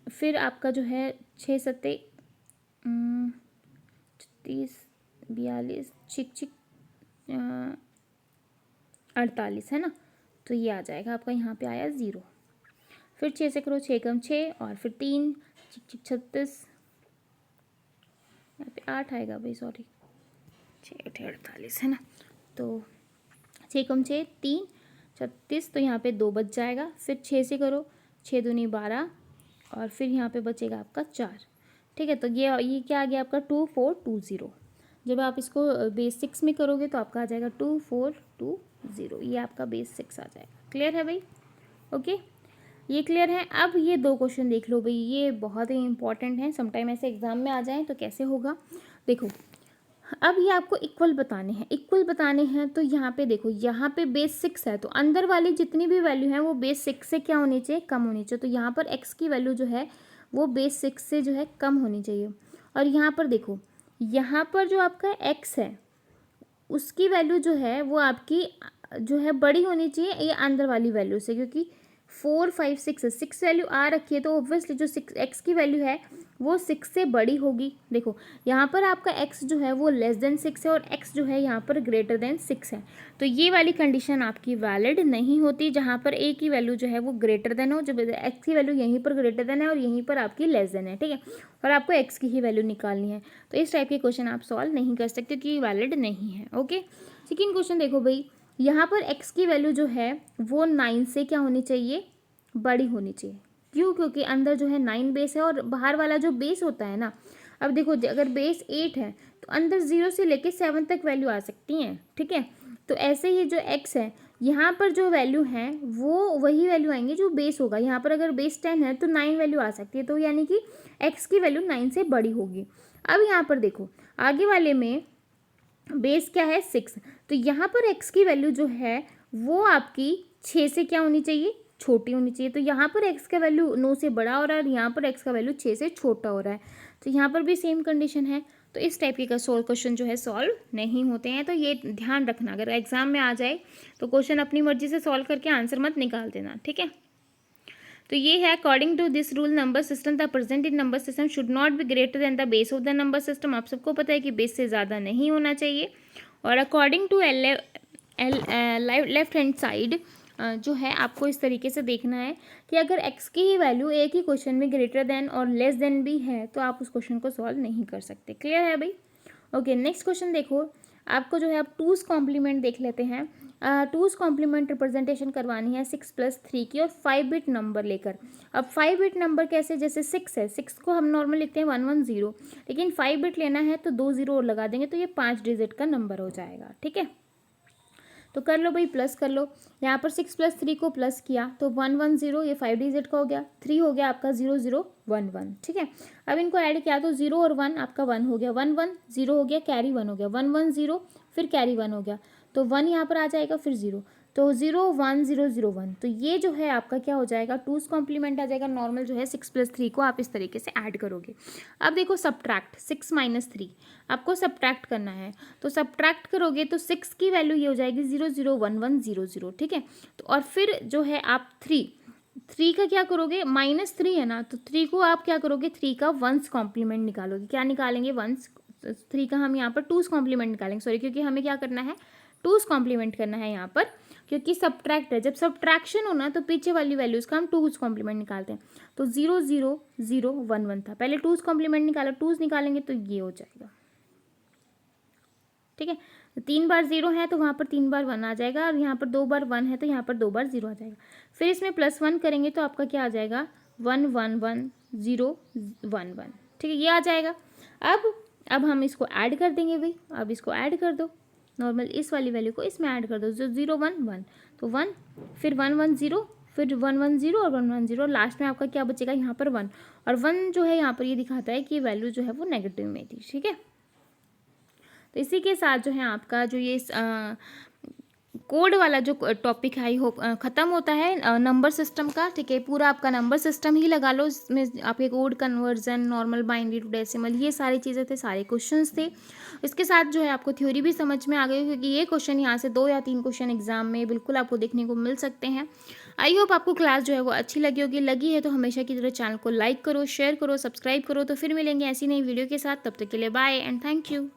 फिर आपका जो है 6 7 30 42 छिक छिक 48 है ना, तो ये आ जाएगा आपका, यहाँ पे आया 0। फिर 6 से करो, 6 कम 6 और फिर 3 छिक छिक 36, यहाँ पे 8 आएगा भाई, सॉरी 6 8 48 है ना, तो 6 कम 6 3 36, तो यहाँ पे 2 बच जाएगा। फिर 6 से करो, 6 दूनी 12 और फिर यहाँ पे बचेगा आपका 4। ठीक है, तो ये क्या आ गया आपका 2420। जब आप इसको बेस 6 में करोगे तो आपका आ जाएगा 2420, ये आपका बेस 6 आ जाएगा। क्लियर है भाई, ओके, ये क्लियर है। अब ये 2 क्वेश्चन देख लो भाई, ये बहुत ही इंपॉर्टेंट हैं, समटाइम ऐसे एग्जाम में आ जाएँ तो कैसे होगा। देखो अब ये आपको इक्वल बताने हैं, तो यहाँ पे देखो, यहाँ पे बेस 6 है तो अंदर वाली जितनी भी वैल्यू है वो बेस 6 से क्या होनी चाहिए, कम होनी चाहिए। तो यहाँ पर x की वैल्यू जो है वो बेस 6 से जो है कम होनी चाहिए। और यहाँ पर देखो, यहाँ पर जो आपका x है उसकी वैल्यू जो है वो आपकी जो है बड़ी होनी चाहिए ये अंदर वाली वैल्यू से, क्योंकि 4 5 6 6 वैल्यू आ रखी है तो ऑब्वियसली जो 6 एक्स की वैल्यू है वो 6 से बड़ी होगी। देखो यहाँ पर आपका एक्स जो है वो लेस देन 6 है और एक्स जो है यहाँ पर ग्रेटर देन 6 है, तो ये वाली कंडीशन आपकी वैलिड नहीं होती जहाँ पर ए की वैल्यू जो है वो ग्रेटर देन हो, जब एक्स की वैल्यू यहीं पर ग्रेटर देन है और यहीं पर आपकी लेस देन है, ठीक है, और आपको एक्स की ही वैल्यू निकालनी है। तो इस टाइप के क्वेश्चन आप सॉल्व नहीं कर सकते क्योंकि वैलिड नहीं है। ओके, सेकेंड क्वेश्चन देखो भाई, यहाँ पर x की वैल्यू जो है वो 9 से क्या होनी चाहिए, बड़ी होनी चाहिए। क्यों? क्योंकि अंदर जो है 9 बेस है और बाहर वाला जो बेस होता है ना, अब देखो अगर बेस 8 है तो अंदर 0 से लेके 7 तक वैल्यू आ सकती हैं, ठीक है। तो ऐसे ही जो x है यहाँ पर जो वैल्यू है वो वही वैल्यू आएंगी जो बेस होगा। यहाँ पर अगर बेस 10 है तो 9 वैल्यू आ सकती है, तो यानी कि x की वैल्यू 9 से बड़ी होगी। अब यहाँ पर देखो आगे वाले में बेस क्या है 6, तो यहाँ पर x की वैल्यू जो है वो आपकी 6 से क्या होनी चाहिए, छोटी होनी चाहिए। तो यहाँ पर x का वैल्यू 9 से बड़ा हो रहा है और यहाँ पर x का वैल्यू 6 से छोटा हो रहा है, तो यहाँ पर भी सेम कंडीशन है। तो इस टाइप के क्वेश्चन जो है सॉल्व नहीं होते हैं, तो ये ध्यान रखना अगर एग्जाम में आ जाए तो क्वेश्चन अपनी मर्जी से सॉल्व करके आंसर मत निकाल देना, ठीक है। तो ये है according to this rule number system the present in number system should not be greater than the base of the number system. आप सबको पता है कि बेस से ज़्यादा नहीं होना चाहिए। और according to left hand side जो है आपको इस तरीके से देखना है कि अगर x की ही वैल्यू एक ही क्वेश्चन में ग्रेटर देन और लेस देन भी है तो आप उस क्वेश्चन को सॉल्व नहीं कर सकते। क्लियर है भाई? ओके, नेक्स्ट क्वेश्चन देखो, आपको जो है आप 2's कॉम्प्लीमेंट देख लेते हैं। 2's कॉम्प्लीमेंट रिप्रेजेंटेशन करवानी है 6 + 3 की और 5 बिट नंबर लेकर। अब 5 बिट नंबर कैसे, जैसे 6 है, 6 को हम नॉर्मल लिखते हैं 110, लेकिन 5 बिट लेना है तो 2 0 और लगा देंगे तो ये 5 डिजिट का नंबर हो जाएगा, ठीक है। तो कर लो भाई, प्लस कर लो। यहाँ पर 6 + 3 को प्लस किया तो 110, ये 5 डिजिट का हो गया, 3 हो गया आपका 0011, ठीक है। अब इनको ऐड किया तो 0 और 1 आपका 1 हो गया, 1 1 0 हो गया, कैरी 1 हो गया, 1 1 0 फिर कैरी 1 हो गया, तो 1 यहाँ पर आ जाएगा, फिर 0, तो 0 1 0 0 1, तो ये जो है आपका क्या हो जाएगा, 2's कॉम्प्लीमेंट आ जाएगा। नॉर्मल जो है 6 + 3 को आप इस तरीके से ऐड करोगे। अब देखो सब्ट्रैक्ट 6 - 3 आपको सब्ट्रैक्ट करना है, तो सब्ट्रैक्ट करोगे तो 6 की वैल्यू ये हो जाएगी 0 0 1 1 0 0, ठीक है। तो और फिर जो है आप 3 का क्या करोगे, -3 है ना, तो 3 को आप क्या करोगे, 3 का 1's कॉम्प्लीमेंट निकालोगे। क्या निकालेंगे, 3 का हम यहाँ पर 2's कॉम्प्लीमेंट निकालेंगे, सॉरी, क्योंकि हमें क्या करना है, 2's कॉम्प्लीमेंट करना है यहाँ पर, क्योंकि सब्ट्रैक्ट है। जब सब्ट्रैक्शन हो ना तो पीछे वाली वैल्यूज़ का हम 2's कॉम्प्लीमेंट निकालते हैं। तो 0 0 0 1 1 था, पहले 2's कॉम्प्लीमेंट निकाला, 2's निकालेंगे तो ये हो जाएगा, ठीक है। तो 3 बार 0 है तो वहाँ पर 3 बार 1 आ जाएगा, और यहाँ पर 2 बार 1 है तो यहाँ पर 2 बार 0 आ जाएगा। फिर इसमें +1 करेंगे तो आपका क्या आ जाएगा, 1 1 1 0 1 1, ठीक है, ये आ जाएगा। अब हम इसको ऐड कर देंगे भाई, अब इसको ऐड कर दो, नॉर्मल इस वाली वैल्यू को इसमें ऐड कर दो, जो 0 1 1, तो 1 फिर 1 1 0 फिर 1 1 0 और 1 1 0, लास्ट में आपका क्या बचेगा, यहाँ पर 1, और 1 जो है यहाँ पर ये दिखाता है कि वैल्यू जो है वो नेगेटिव में थी, ठीक है। तो इसी के साथ जो है आपका जो ये कोड वाला जो टॉपिक है आई होप ख़त्म होता है नंबर सिस्टम का, ठीक है। पूरा आपका नंबर सिस्टम ही लगा लो, इसमें आपके code conversion, normal, binary to decimal, ये सारी चीज़ें थे, सारे क्वेश्चंस थे। इसके साथ जो है आपको थ्योरी भी समझ में आ गई, क्योंकि ये क्वेश्चन यहाँ से 2 या 3 क्वेश्चन एग्जाम में बिल्कुल आपको देखने को मिल सकते हैं। आई होप आपको क्लास जो है वो अच्छी लगी होगी। लगी है तो हमेशा की तरह चैनल को लाइक करो, शेयर करो, सब्सक्राइब करो। तो फिर मिलेंगे ऐसी नई वीडियो के साथ, तब तक के लिए बाय एंड थैंक यू।